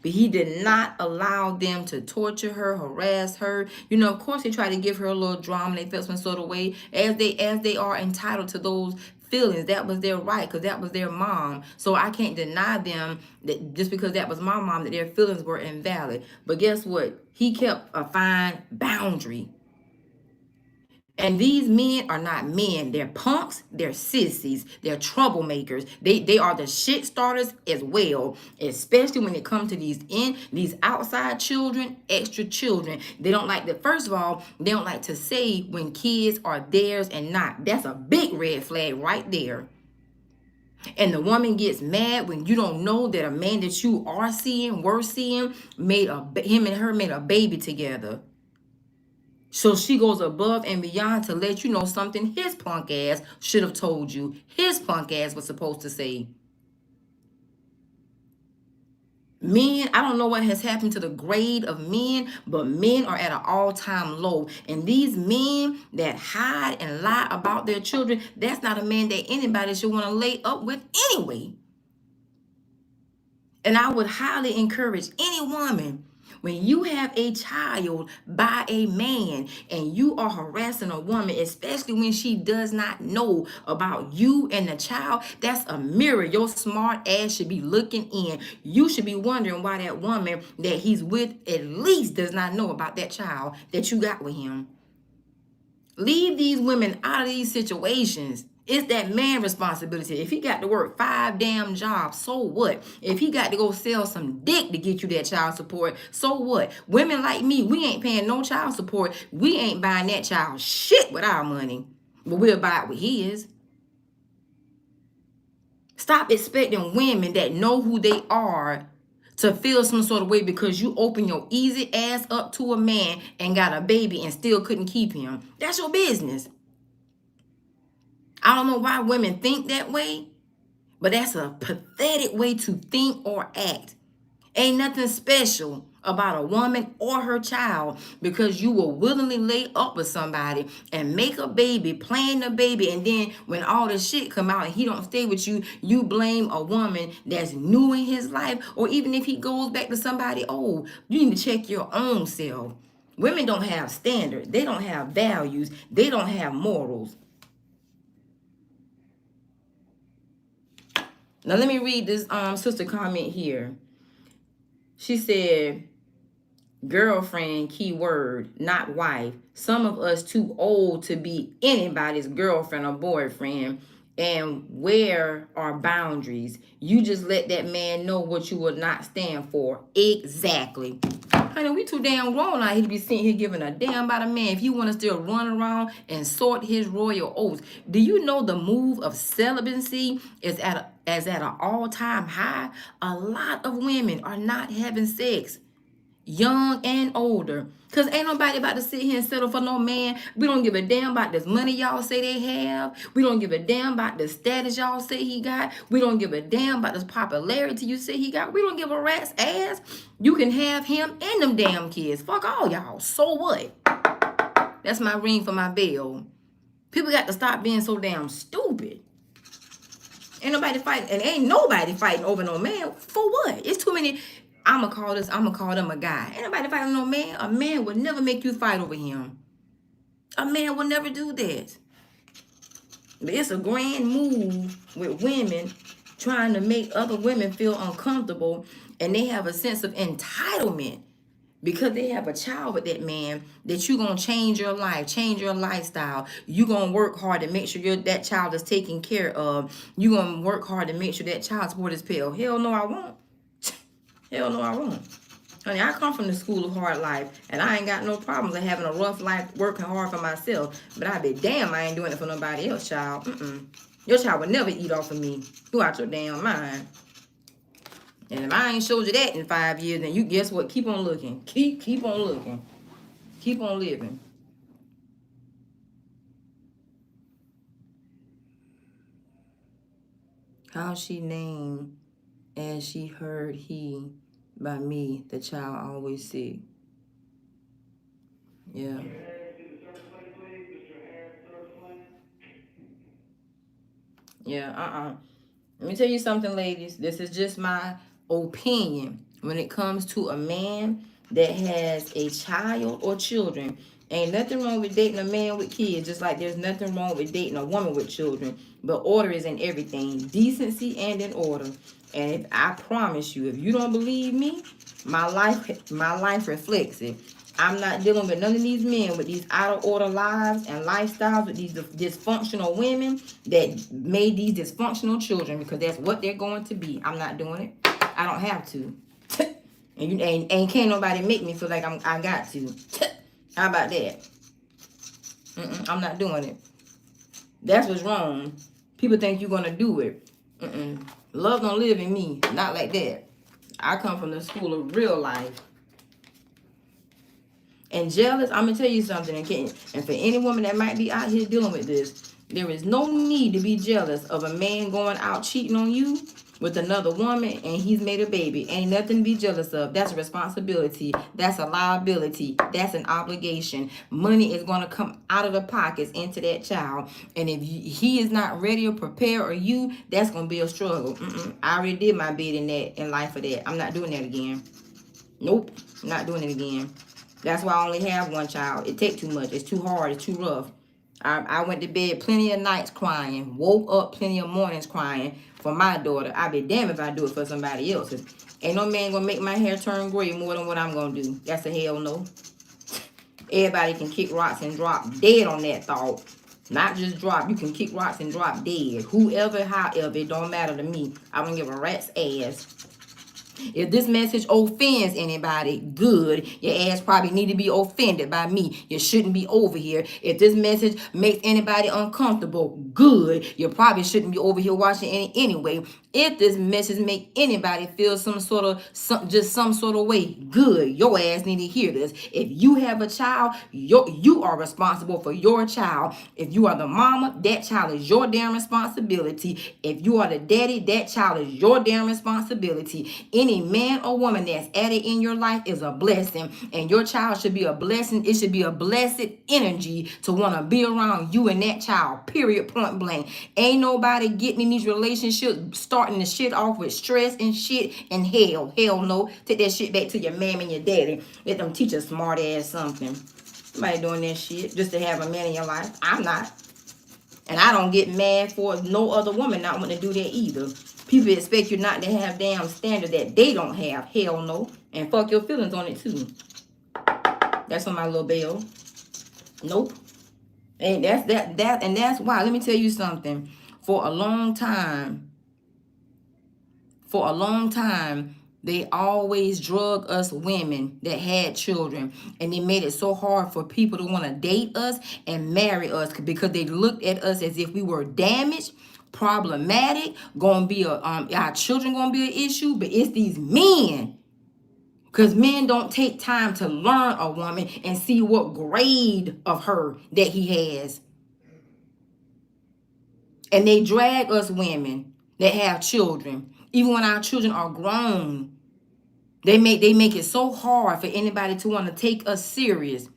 But he did not allow them to torture her, harass her. You know, of course, they tried to give her a little drama. They felt some sort of way, as they are entitled to those feelings. That was their right, because that was their mom. So I can't deny them that just because that was my mom, that their feelings were invalid. But guess what? He kept a fine boundary. And these men are not men. They're punks. They're sissies. They're troublemakers. They are the shit starters as well. Especially when it comes to these outside children, extra children. They don't like to, first of all, they don't like to say when kids are theirs and not. That's a big red flag right there. And the woman gets mad when you don't know that a man that you are seeing, were seeing, him and her made a baby together. So she goes above and beyond to let you know something his punk ass should have told you. His punk ass was supposed to say. Men, I don't know what has happened to the grade of men, but men are at an all-time low. And these men that hide and lie about their children, that's not a man that anybody should want to lay up with anyway. And I would highly encourage any woman, when you have a child by a man and you are harassing a woman, especially when she does not know about you and the child, that's a mirror your smart ass should be looking in. You should be wondering why that woman that he's with at least does not know about that child that you got with him. Leave these women out of these situations. It's that man responsibility. If he got to work 5 damn jobs, so what? If he got to go sell some dick to get you that child support, so what? Women like me, we ain't paying no child support. We ain't buying that child shit with our money. But we'll buy it with his. Stop expecting women that know who they are to feel some sort of way because you open your easy ass up to a man and got a baby and still couldn't keep him. That's your business. I don't know why women think that way, but that's a pathetic way to think or act. Ain't nothing special about a woman or her child because you will willingly lay up with somebody and make a baby, plan the baby, and then when all the shit come out and he don't stay with you, you blame a woman that's new in his life. Or even if he goes back to somebody old, you need to check your own self. Women don't have standards. They don't have values. They don't have morals. Now let me read this sister comment here. She said, girlfriend, key word, not wife. Some of us too old to be anybody's girlfriend or boyfriend. And where are boundaries? You just let that man know what you will not stand for. Exactly. Honey, we too damn grown out here to be sitting here giving a damn about a man. If you want to still run around and sort his royal oaths. Do you know the move of celibacy is at an all-time high? A lot of women are not having sex, young and older. Because ain't nobody about to sit here and settle for no man. We don't give a damn about this money y'all say they have. We don't give a damn about the status y'all say he got. We don't give a damn about this popularity you say he got. We don't give a rat's ass. You can have him and them damn kids. Fuck all y'all. So what? That's my ring for my bell. People got to stop being so damn stupid. Ain't nobody fighting, and ain't nobody fighting over no man. For what? It's too many. I'ma call them a guy. Ain't nobody fighting no man. A man would never make you fight over him. A man will never do that. But it's a grand move with women trying to make other women feel uncomfortable, and they have a sense of entitlement because they have a child with that man, that you gonna change your life, change your lifestyle. You gonna work hard to make sure that child is taken care of. You gonna work hard to make sure that child support is paid. Hell no, I won't. Hell no, I won't. Honey, I come from the school of hard life, and I ain't got no problems of having a rough life, working hard for myself. But I be damn, I ain't doing it for nobody else, child. Your child would never eat off of me. You out your damn mind. And if I ain't showed you that in 5 years, then you guess what? Keep on looking. Keep on looking. Keep on living. How she named as she heard he by me, the child always sick. Yeah. Yeah, Let me tell you something, ladies. This is just my opinion. When it comes to a man that has a child or children, ain't nothing wrong with dating a man with kids, just like there's nothing wrong with dating a woman with children. But order is in everything. Decency and in order. And if I promise you, if you don't believe me, my life reflects it. I'm not dealing with none of these men with these out of order lives and lifestyles with these dysfunctional women that made these dysfunctional children, because that's what they're going to be. I'm not doing it. I don't have to. and can't nobody make me feel like I got to. How about that? I'm not doing it. That's what's wrong. People think you're gonna do it. Love don't live in me. Not like that. I come from the school of real life. And jealous, I'm gonna tell you something, and for any woman that might be out here dealing with this, there is no need to be jealous of a man going out cheating on you with another woman and he's made a baby. Ain't nothing to be jealous of. That's a responsibility. That's a liability. That's an obligation. Money is going to come out of the pockets into that child. And if he is not ready or prepared, or you, that's going to be a struggle. I already did my bid in life for that. I'm not doing that again. Nope. I'm not doing it again. That's why I only have one child. It takes too much. It's too hard. It's too rough. I went to bed plenty of nights crying. Woke up plenty of mornings crying for my daughter. I'd be damned if I do it for somebody else. Ain't no man gonna make my hair turn gray more than what I'm gonna do. That's a hell no. Everybody can kick rocks and drop dead on that thought. Not just drop. You can kick rocks and drop dead. Whoever, however, it don't matter to me. I don't give a rat's ass. If this message offends anybody, good. Your ass probably need to be offended by me. You shouldn't be over here. If this message makes anybody uncomfortable, good. You probably shouldn't be over here watching anyway. If this message make anybody feel some sort of way, good. Your ass need to hear this. If you have a child, you are responsible for your child. If you are the mama, that child is your damn responsibility. If you are the daddy, that child is your damn responsibility. Any man or woman that's added in your life is a blessing, and your child should be a blessing. It should be a blessed energy to want to be around you and that child, period, point blank. Ain't nobody getting in these relationships starting the shit off with stress and shit and hell no. Take that shit back to your mom and your daddy. Let them teach a smart ass something. Somebody doing that shit just to have a man in your life. I'm not. And I don't get mad for no other woman not wanting to do that either. People expect you not to have damn standard that they don't have. Hell no. And fuck your feelings on it too. That's on my little bell. Nope. And that's why. Let me tell you something. For a long time, they always drug us women that had children, and they made it so hard for people to want to date us and marry us because they looked at us as if we were damaged, problematic, gonna be our children gonna be an issue. But it's these men, because men don't take time to learn a woman and see what grade of her that he has, and they drag us women that have children, even when our children are grown. They make it so hard for anybody to want to take us serious.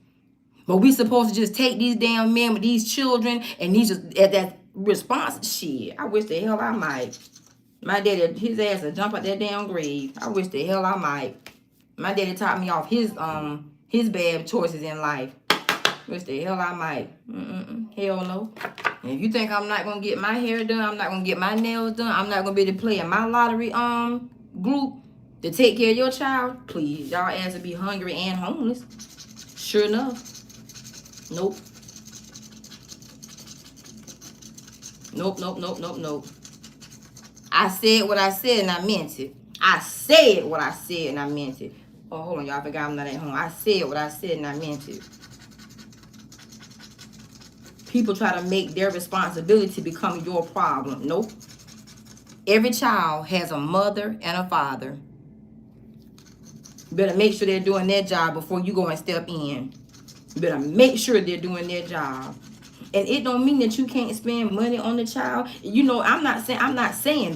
But we supposed to just take these damn men with these children and these just at that response. Shit, I wish the hell I might. My daddy, his ass would jump out that damn grave. I wish the hell I might. My daddy taught me off his bad choices in life. Wish the hell I might. Hell no. And if you think I'm not gonna get my hair done, I'm not gonna get my nails done, I'm not gonna be able to play in my lottery group to take care of your child, please. Y'all ass to be hungry and homeless. Sure enough. Nope. Nope. I said what I said and I meant it. I said what I said and I meant it. Oh, hold on, y'all. I forgot I'm not at home. I said what I said and I meant it. people try to make their responsibility become your problem. Nope. Every child has a mother and a father. You better make sure they're doing their job before you go and step in. You better make sure they're doing their job. And it don't mean that you can't spend money on the child. You know, I'm not saying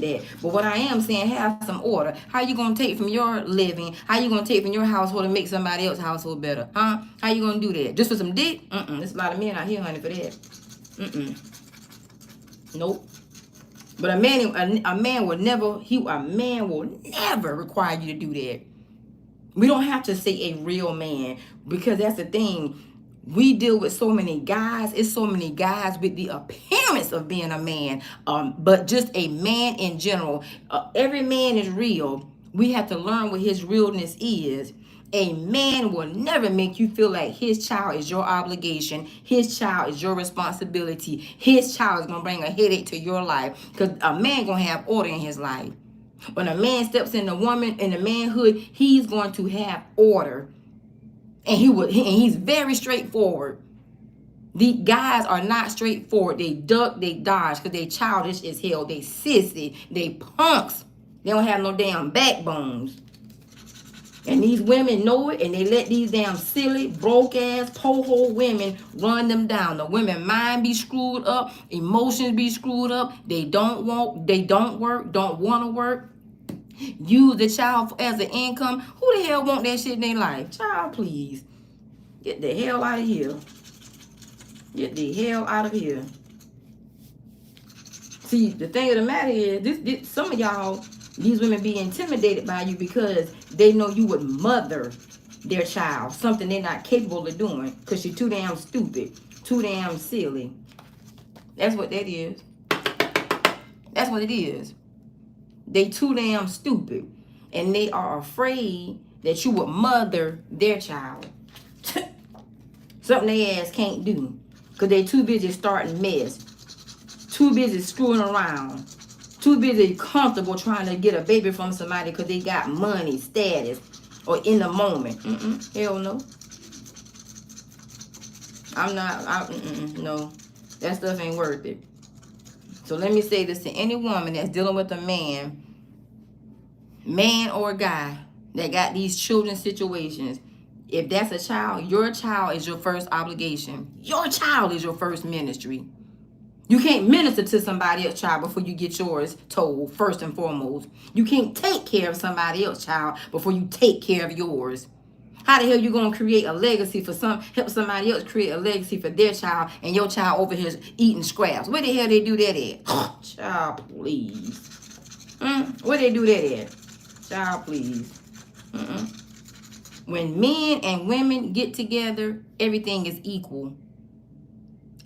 that. But what I am saying, have some order. How you gonna take from your living? How you gonna take from your household and make somebody else's household better? Huh? How you gonna do that? Just for some dick? There's a lot of men out here, honey, for that. Nope. But a man will never require you to do that. We don't have to say a real man, because that's the thing. We deal with so many guys. It's so many guys with the appearance of being a man, but just a man in general. Every man is real. We have to learn what his realness is. A man will never make you feel like his child is your obligation. His child is your responsibility. His child is going to bring a headache to your life, because a man going to have order in his life. When a man steps in the woman, in the manhood, he's going to have order. And he's very straightforward. The guys are not straightforward. They duck, they dodge, because they childish as hell. They sissy, they punks. They don't have no damn backbones. And these women know it, and they let these damn silly, broke-ass, po-hole women run them down. The women mind be screwed up, emotions be screwed up. They don't work, don't want to work. Use the child as an income. Who the hell want that shit in their life? Child, please. Get the hell out of here. Get the hell out of here. See, the thing of the matter is, some of y'all, these women be intimidated by you because they know you would mother their child. Something they're not capable of doing, because you're too damn stupid. Too damn silly. That's what that is. That's what it is. They too damn stupid, and they are afraid that you would mother their child. Something they ass can't do, because they too busy starting mess, too busy screwing around, too busy comfortable trying to get a baby from somebody because they got money, status, or in the moment. Hell no. No. That stuff ain't worth it. So let me say this to any woman that's dealing with a man or a guy that got these children situations. If that's a child, your child is your first obligation. Your child is your first ministry. You can't minister to somebody else's child before you get yours told, first and foremost. You can't take care of somebody else's child before you take care of yours. How the hell you gonna create a legacy for help somebody else create a legacy for their child, and your child over here eating scraps? Where the hell they do that at? Child, please. Where they do that at? Child, please. When men and women get together, everything is equal.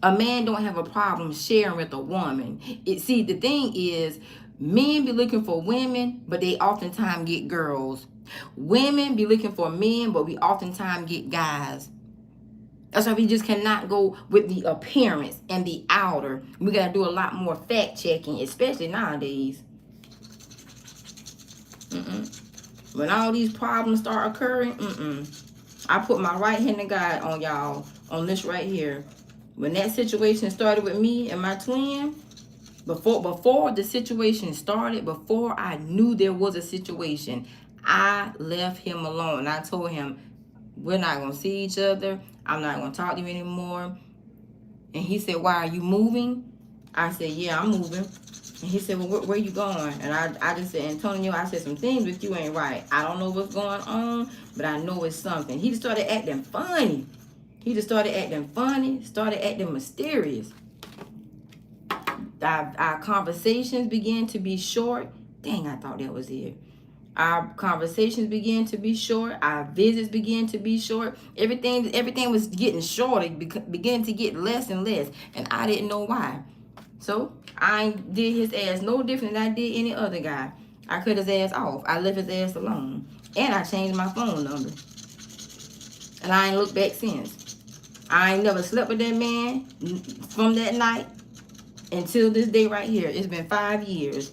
A man don't have a problem sharing with a woman. See, the thing is, men be looking for women, but they oftentimes get girls. Women be looking for men, but we oftentimes get guys. That's why we just cannot go with the appearance and the outer. We got to do a lot more fact checking, especially nowadays. When all these problems start occurring, I put my right hand of God on y'all, on this right here. When that situation started with me and my twin, before the situation started, before I knew there was a situation, I left him alone. I told him, we're not going to see each other. I'm not going to talk to you anymore. And he said, why, are you moving? I said, yeah, I'm moving. And he said, well, where you going? And I just said, Antonio, I said, some things with you ain't right. I don't know what's going on, but I know it's something. He just started acting funny. Started acting mysterious. Our conversations began to be short. Dang, I thought that was it. Our conversations began to be short. Our visits began to be short. Everything was getting shorter, beginning to get less and less. And I didn't know why. So I did his ass no different than I did any other guy. I cut his ass off. I left his ass alone. And I changed my phone number. And I ain't looked back since. I ain't never slept with that man from that night until this day right here. It's been 5 years.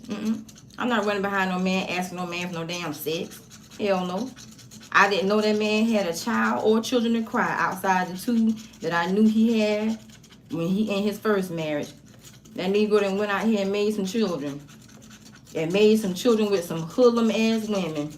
I'm not running behind no man, asking no man for no damn sex. Hell no. I didn't know that man had a child or children to cry outside the two that I knew he had. when he in his first marriage. That Negro then went out here and made some children. And made some children with some hoodlum ass women.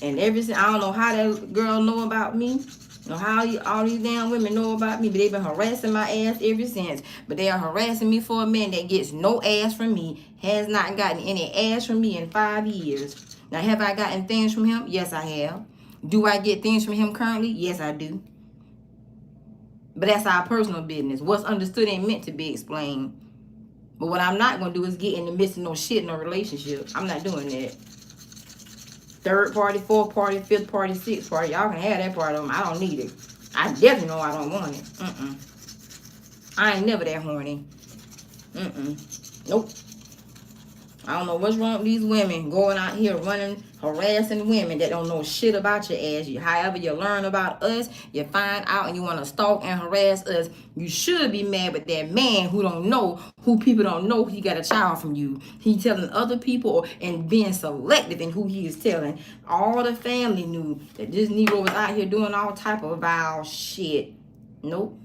And I don't know how that girl know about me. Know how all these damn women know about me, but they've been harassing my ass ever since. But they are harassing me for a man that gets no ass from me, has not gotten any ass from me in 5 years. Now, have I gotten things from him? Yes, I have. Do I get things from him currently? Yes, I do. But that's our personal business. What's understood ain't meant to be explained. But what I'm not going to do is get in the midst of no shit in a relationship. I'm not doing that. Third party, fourth party, fifth party, sixth party. Y'all can have that part of them. I don't need it. I definitely know I don't want it. I ain't never that horny. Nope. I don't know what's wrong with these women going out here running, harassing women that don't know shit about your ass. However you learn about us, you find out and you want to stalk and harass us. You should be mad with that man who don't know, who people don't know he got a child from you. He telling other people and being selective in who he is telling. All the family knew that this Negro was out here doing all type of vile shit. Nope.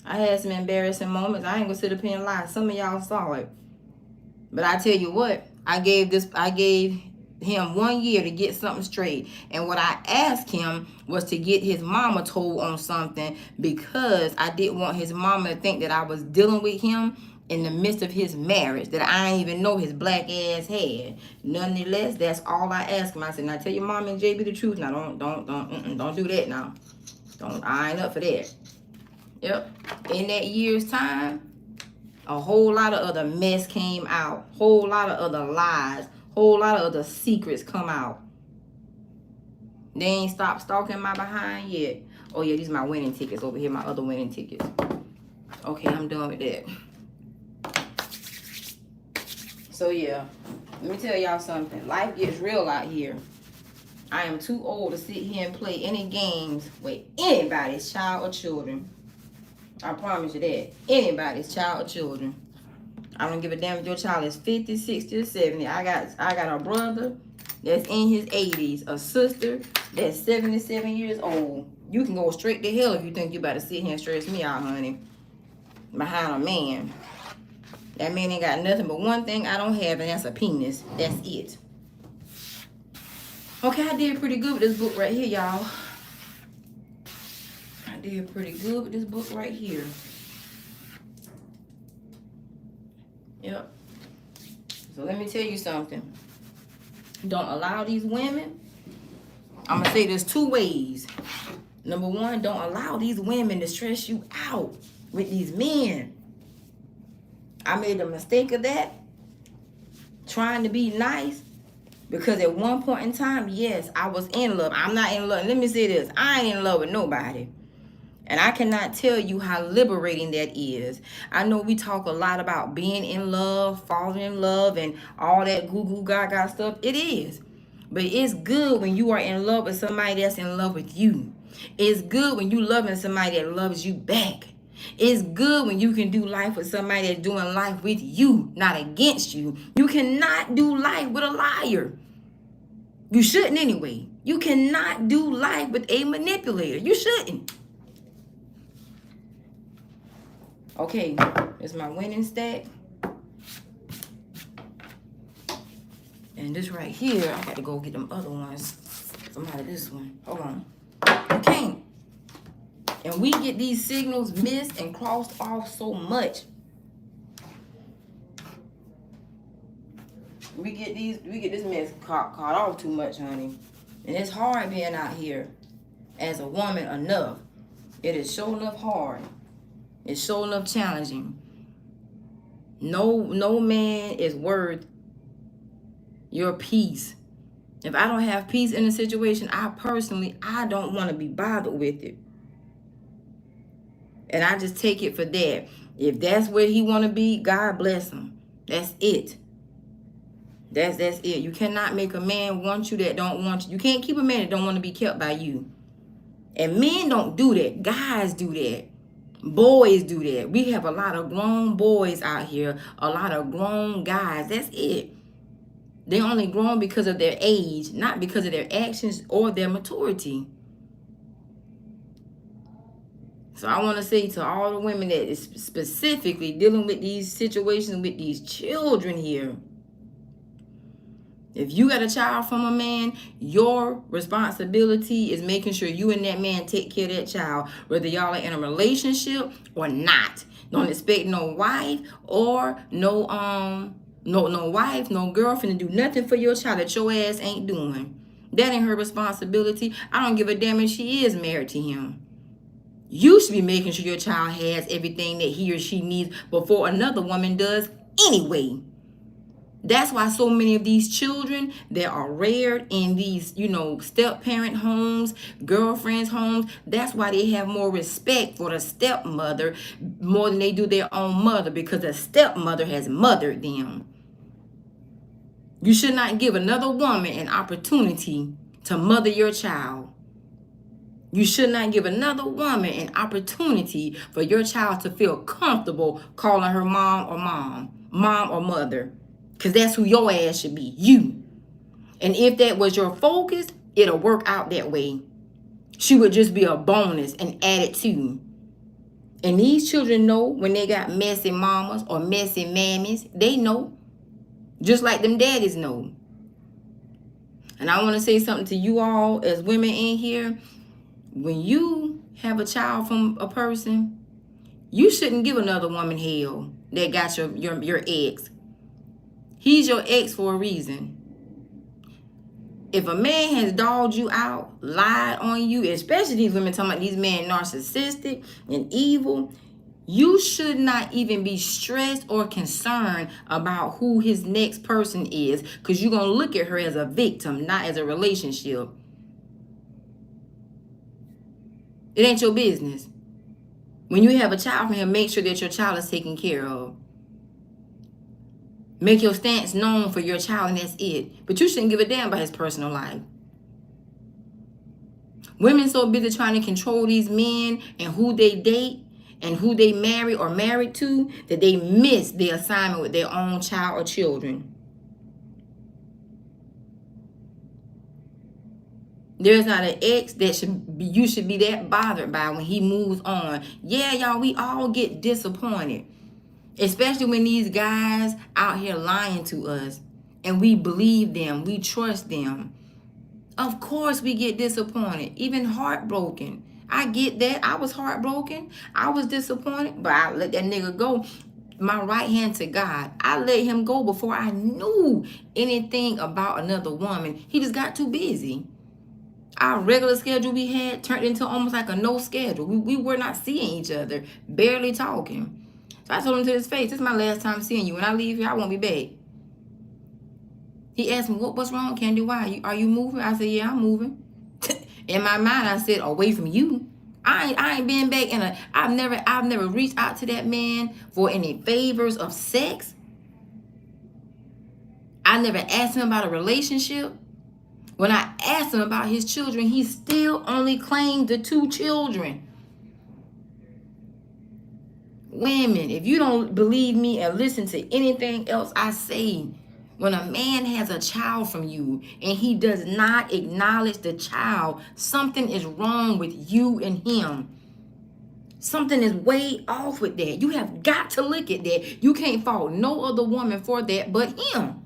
I had some embarrassing moments. I ain't gonna sit up here and lie. Some of y'all saw it. But I tell you what, I gave him 1 year to get something straight. And what I asked him was to get his mama told on something, because I didn't want his mama to think that I was dealing with him in the midst of his marriage that I didn't even know his black ass had. Nonetheless, that's all I asked him. I said, now tell your mama and JB the truth. Now don't do that now. I ain't up for that. Yep. In that year's time, a whole lot of other mess came out. Whole lot of other lies. Whole lot of other secrets come out. They ain't stopped stalking my behind yet. Oh yeah, these are my winning tickets over here. My other winning tickets. Okay, I'm done with that. So yeah, let me tell y'all something. Life gets real out here. I am too old to sit here and play any games with anybody's child or children. I promise you that. Anybody's child or children. I don't give a damn if your child is 50, 60, or 70. I got a brother that's in his 80s. A sister that's 77 years old. You can go straight to hell if you think you about to sit here and stress me out, honey. Behind a man. That man ain't got nothing but one thing I don't have, and that's a penis. That's it. Okay, I did pretty good with this book right here, y'all. Did pretty good with this book right here. Yep. So let me tell you something. Don't allow these women. I'm going to say there's 2 ways. Number 1, don't allow these women to stress you out with these men. I made a mistake of that. Trying to be nice. Because at one point in time, yes, I was in love. I'm not in love. Let me say this. I ain't in love with nobody. And I cannot tell you how liberating that is. I know we talk a lot about being in love, falling in love, and all that goo-goo gaga stuff. It is. But it's good when you are in love with somebody that's in love with you. It's good when you loving somebody that loves you back. It's good when you can do life with somebody that's doing life with you, not against you. You cannot do life with a liar. You shouldn't anyway. You cannot do life with a manipulator. You shouldn't. Okay, it's my winning stack. And this right here, I got to go get them other ones. Some out of this one. Hold on. You can't. And we get these signals missed and crossed off so much. We get this mess caught off too much, honey. And it's hard being out here as a woman enough. It is sure enough hard. It's sure enough challenging. No man is worth your peace. If I don't have peace in a situation, I don't want to be bothered with it. And I just take it for that. If that's where he want to be, God bless him. That's it. That's it. You cannot make a man want you that don't want you. You can't keep a man that don't want to be kept by you. And men don't do that. Guys do that. Boys do that. We have a lot of grown boys out here. A lot of grown guys. That's it. They only grown because of their age, not because of their actions or their maturity. So I want to say to all the women that is specifically dealing with these situations with these children here, if you got a child from a man, your responsibility is making sure you and that man take care of that child, whether y'all are in a relationship or not. Don't expect no wife or no wife, no girlfriend to do nothing for your child that your ass ain't doing. That ain't her responsibility. I don't give a damn if she is married to him. You should be making sure your child has everything that he or she needs before another woman does anyway. That's why so many of these children that are reared in these, step-parent homes, girlfriends' homes, that's why they have more respect for the stepmother more than they do their own mother, because the stepmother has mothered them. You should not give another woman an opportunity to mother your child. You should not give another woman an opportunity for your child to feel comfortable calling her mom or mother. Because that's who your ass should be, you. And if that was your focus, it'll work out that way. She would just be a bonus and added to. And these children know when they got messy mamas or messy mammies. They know. Just like them daddies know. And I want to say something to you all as women in here. When you have a child from a person, you shouldn't give another woman hell that got your ex. He's your ex for a reason. If a man has dogged you out, lied on you, especially these women talking about these men narcissistic and evil, you should not even be stressed or concerned about who his next person is, because you're going to look at her as a victim, not as a relationship. It ain't your business. When you have a child from him, make sure that your child is taken care of. Make your stance known for your child, and that's it. But you shouldn't give a damn about his personal life. Women so busy trying to control these men and who they date and who they marry or married to that they miss their assignment with their own child or children. There's not an ex that you should be that bothered by when he moves on. Yeah, y'all, we all get disappointed. Especially when these guys out here lying to us and we believe them, we trust them. Of course we get disappointed, even heartbroken. I get that. I was heartbroken. I was disappointed, but I let that nigga go. My right hand to God. I let him go before I knew anything about another woman. He just got too busy. Our regular schedule we had turned into almost like a no schedule. We were not seeing each other, barely talking. So I told him to his face, this is my last time seeing you. When I leave here, I won't be back. He asked me, what's wrong, Candy? Why? Are you moving? I said, yeah, I'm moving. In my mind, I said, away from you. I ain't been back I've never reached out to that man for any favors of sex. I never asked him about a relationship. When I asked him about his children, he still only claimed the 2 children. Women, if you don't believe me and listen to anything else I say, when a man has a child from you and he does not acknowledge the child, something is wrong with you and him. Something is way off with that. You have got to look at that. You can't fault no other woman for that but him.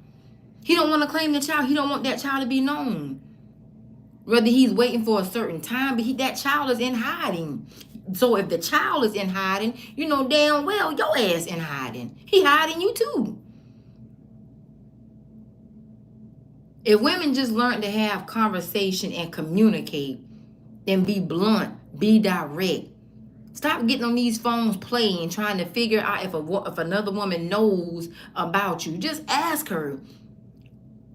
He don't want to claim the child. He don't want that child to be known. Whether he's waiting for a certain time, but that child is in hiding. So if the child is in hiding, you know damn well your ass in hiding. He hiding you too. If women just learn to have conversation and communicate and be blunt, be direct. Stop getting on these phones playing, trying to figure out if another woman knows about you. Just ask her,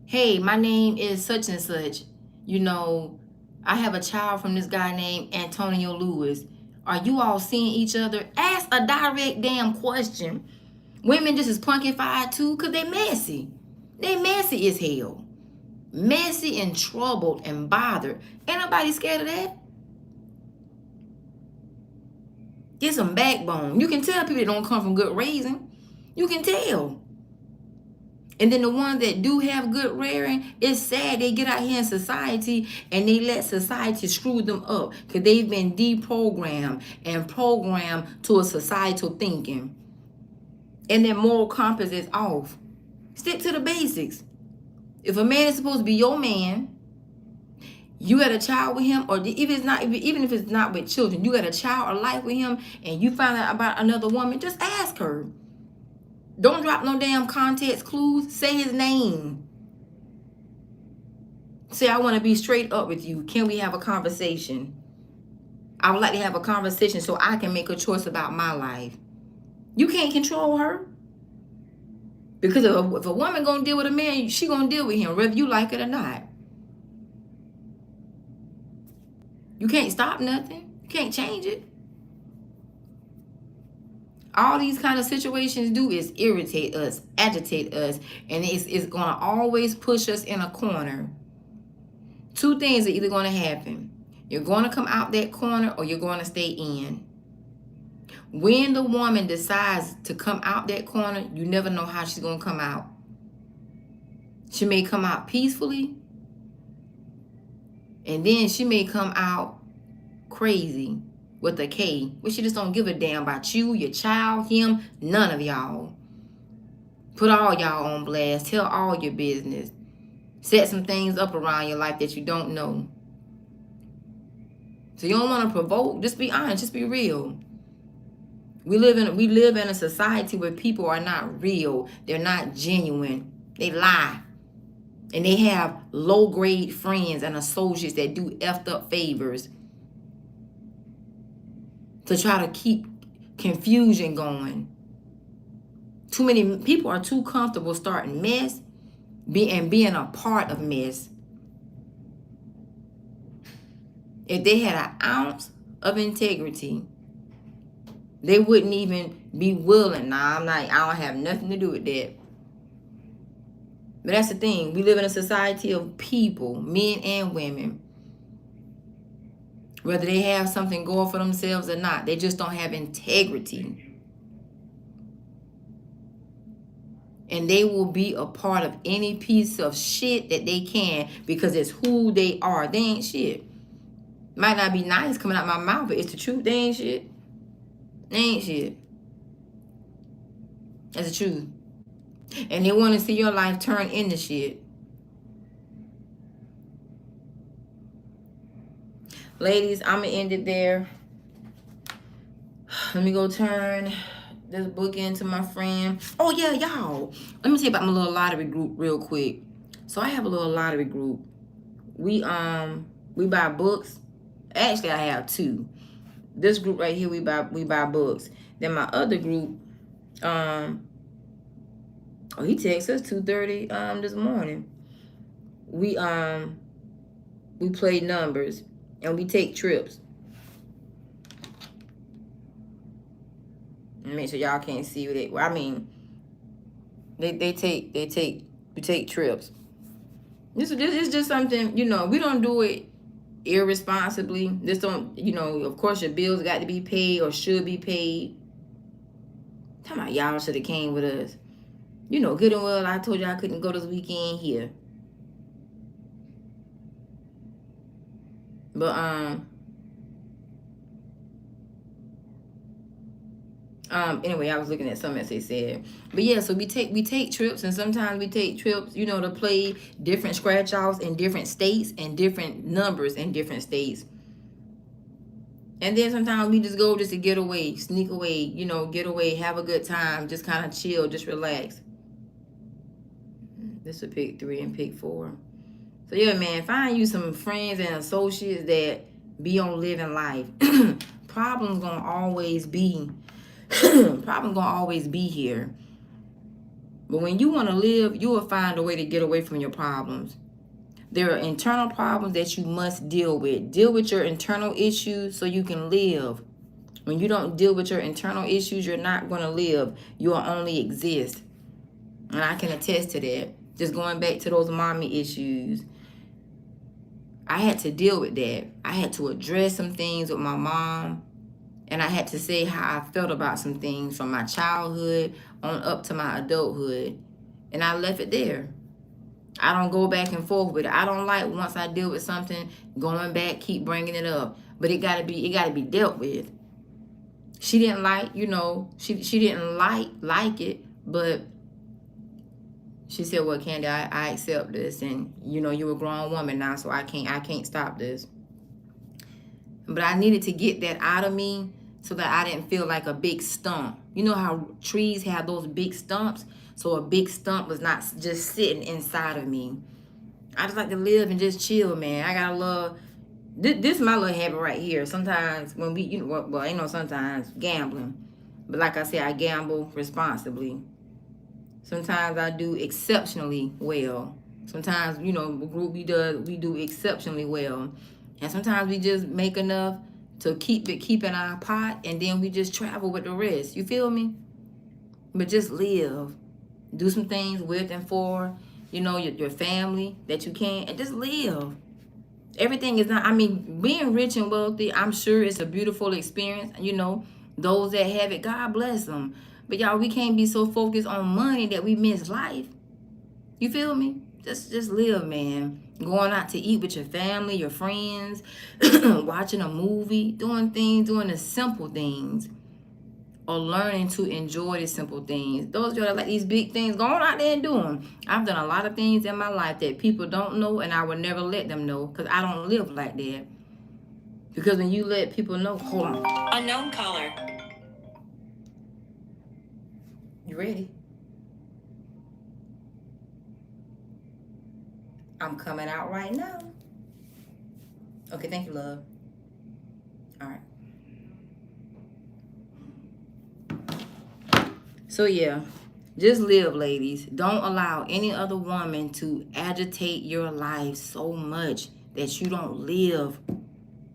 hey, my name is such and such. I have a child from this guy named Antonio Lewis. Are you all seeing each other? Ask a direct damn question. Women just as punkified too because they messy. They messy as hell. Messy and troubled and bothered. Ain't nobody scared of that. Get some backbone. You can tell people that don't come from good raising. You can tell. And then the ones that do have good rearing, it's sad they get out here in society and they let society screw them up because they've been deprogrammed and programmed to a societal thinking. And their moral compass is off. Stick to the basics. If a man is supposed to be your man, you got a child with him, or even if it's not with children, you got a child or life with him, and you find out about another woman, just ask her. Don't drop no damn context clues. Say his name. Say, I want to be straight up with you. Can we have a conversation? I would like to have a conversation so I can make a choice about my life. You can't control her. Because if a woman going to deal with a man, she going to deal with him, whether you like it or not. You can't stop nothing. You can't change it. All these kind of situations do is irritate us, agitate us, and it's going to always push us in a corner. Two things are either going to happen. You're going to come out that corner or you're going to stay in. When the woman decides to come out that corner, you never know how she's going to come out. She may come out peacefully, and then she may come out crazy with a K, where she just don't give a damn about you, your child, him, none of y'all. Put all y'all on blast. Tell all your business. Set some things up around your life that you don't know. So you don't want to provoke. Just be honest. Just be real. We live in a society where people are not real. They're not genuine. They lie. And they have low-grade friends and associates that do effed up favors to try to keep confusion going. Too many people are too comfortable starting mess and being a part of mess. If they had an ounce of integrity, they wouldn't even be willing. Nah, I don't have nothing to do with that. But that's the thing. We live in a society of people, men and women. Whether they have something going for themselves or not, they just don't have integrity. And they will be a part of any piece of shit that they can because it's who they are. They ain't shit. Might not be nice coming out my mouth, but it's the truth. They ain't shit. They ain't shit. That's the truth. And they want to see your life turn into shit. Ladies, I'm going to end it there. Let me go turn this book into my friend. Oh, yeah, y'all. Let me tell you about my little lottery group real quick. So I have a little lottery group. We buy books. Actually, I have two. This group right here, we buy books. Then my other group, he texted us 2:30 this morning. We play numbers and we take trips. Make sure y'all can't see what it. I mean, we take trips. This is just something, we don't do it irresponsibly. This don't, of course your bills got to be paid or should be paid. Talking about y'all should have came with us. Good and well I told you I couldn't go this weekend here. But anyway, I was looking at something that they said. But yeah, so we take trips, and sometimes we take trips, to play different scratch offs in different states and different numbers in different states. And then sometimes we just go just to get away, sneak away, get away, have a good time, just kind of chill, just relax. This is pick 3 and pick 4. So yeah, man, find you some friends and associates that be on living life. Problems gonna always be here. But when you want to live, you will find a way to get away from your problems. There are internal problems that you must deal with. Deal with your internal issues so you can live. When you don't deal with your internal issues, you're not going to live. You will only exist. And I can attest to that. Just going back to those mommy issues. I had to deal with that. I had to address some things with my mom. And I had to say how I felt about some things from my childhood on up to my adulthood. And I left it there. I don't go back and forth with it. I don't like once I deal with something, going back, keep bringing it up. But it gotta be dealt with. She didn't like, she didn't like it, but she said, well, Candy, I accept this, and you're a grown woman now, so I can't stop this. But I needed to get that out of me so that I didn't feel like a big stump. You know how trees have those big stumps? So a big stump was not just sitting inside of me. I just like to live and just chill, man. I gotta love. This is my little habit right here. Sometimes when we, sometimes gambling. But like I said, I gamble responsibly. Sometimes I do exceptionally well. Sometimes, the group we do exceptionally well. And sometimes we just make enough to keep in our pot, and then we just travel with the rest. You feel me? But just live. Do some things with and for, your family that you can, and just live. Everything is not, being rich and wealthy, I'm sure it's a beautiful experience. Those that have it, God bless them. But y'all, we can't be so focused on money that we miss life. You feel me? Just live, man. Going out to eat with your family, your friends, watching a movie, doing the simple things, or learning to enjoy the simple things. Those that like these big things, going out there and do them. I've done a lot of things in my life that people don't know, and I would never let them know, because I don't live like that. Because when you let people know, hold on. Unknown caller. You ready? I'm coming out right now. Okay, thank you, love. All right. So yeah, just live, ladies. Don't allow any other woman to agitate your life so much that you don't live.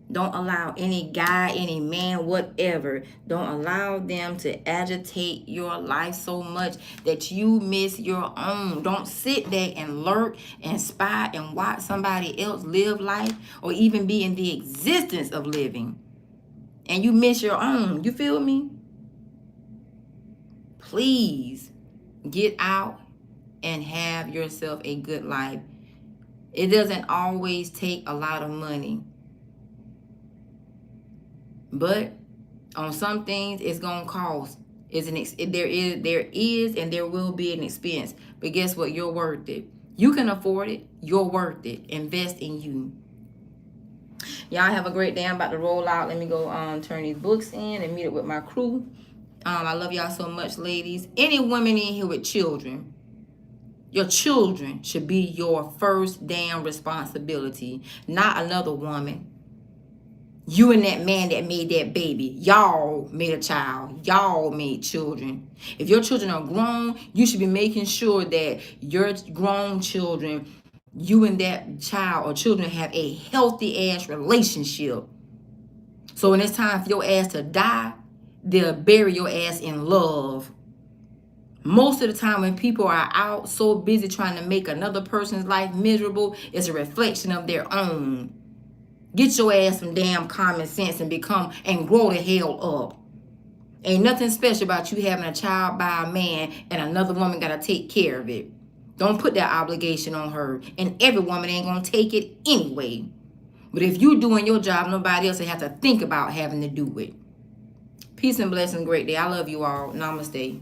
Don't allow any guy, any man, whatever. Don't allow them to agitate your life so much that you miss your own. Don't sit there and lurk and spy and watch somebody else live life, or even be in the existence of living, and you miss your own. You feel me? Please get out and have yourself a good life. It doesn't always take a lot of money. But on some things, it's gonna cost. There is and there will be an expense. But guess what? You're worth it. You can afford it. You're worth it. Invest in you. Y'all have a great day. I'm about to roll out. Let me go turn these books in and meet up with my crew. I love y'all so much, ladies. Any women in here with children, your children should be your first damn responsibility, not another woman. You and that man that made that baby, y'all made a child. Y'all made children. If your children are grown, you should be making sure that your grown children, you and that child or children, have a healthy ass relationship. So when it's time for your ass to die, they'll bury your ass in love. Most of the time when people are out so busy trying to make another person's life miserable, it's a reflection of their own. Get your ass some damn common sense and grow the hell up. Ain't nothing special about you having a child by a man and another woman gotta take care of it. Don't put that obligation on her. And every woman ain't gonna take it anyway. But if you doing your job, nobody else will have to think about having to do it. Peace and blessings, great day. I love you all. Namaste.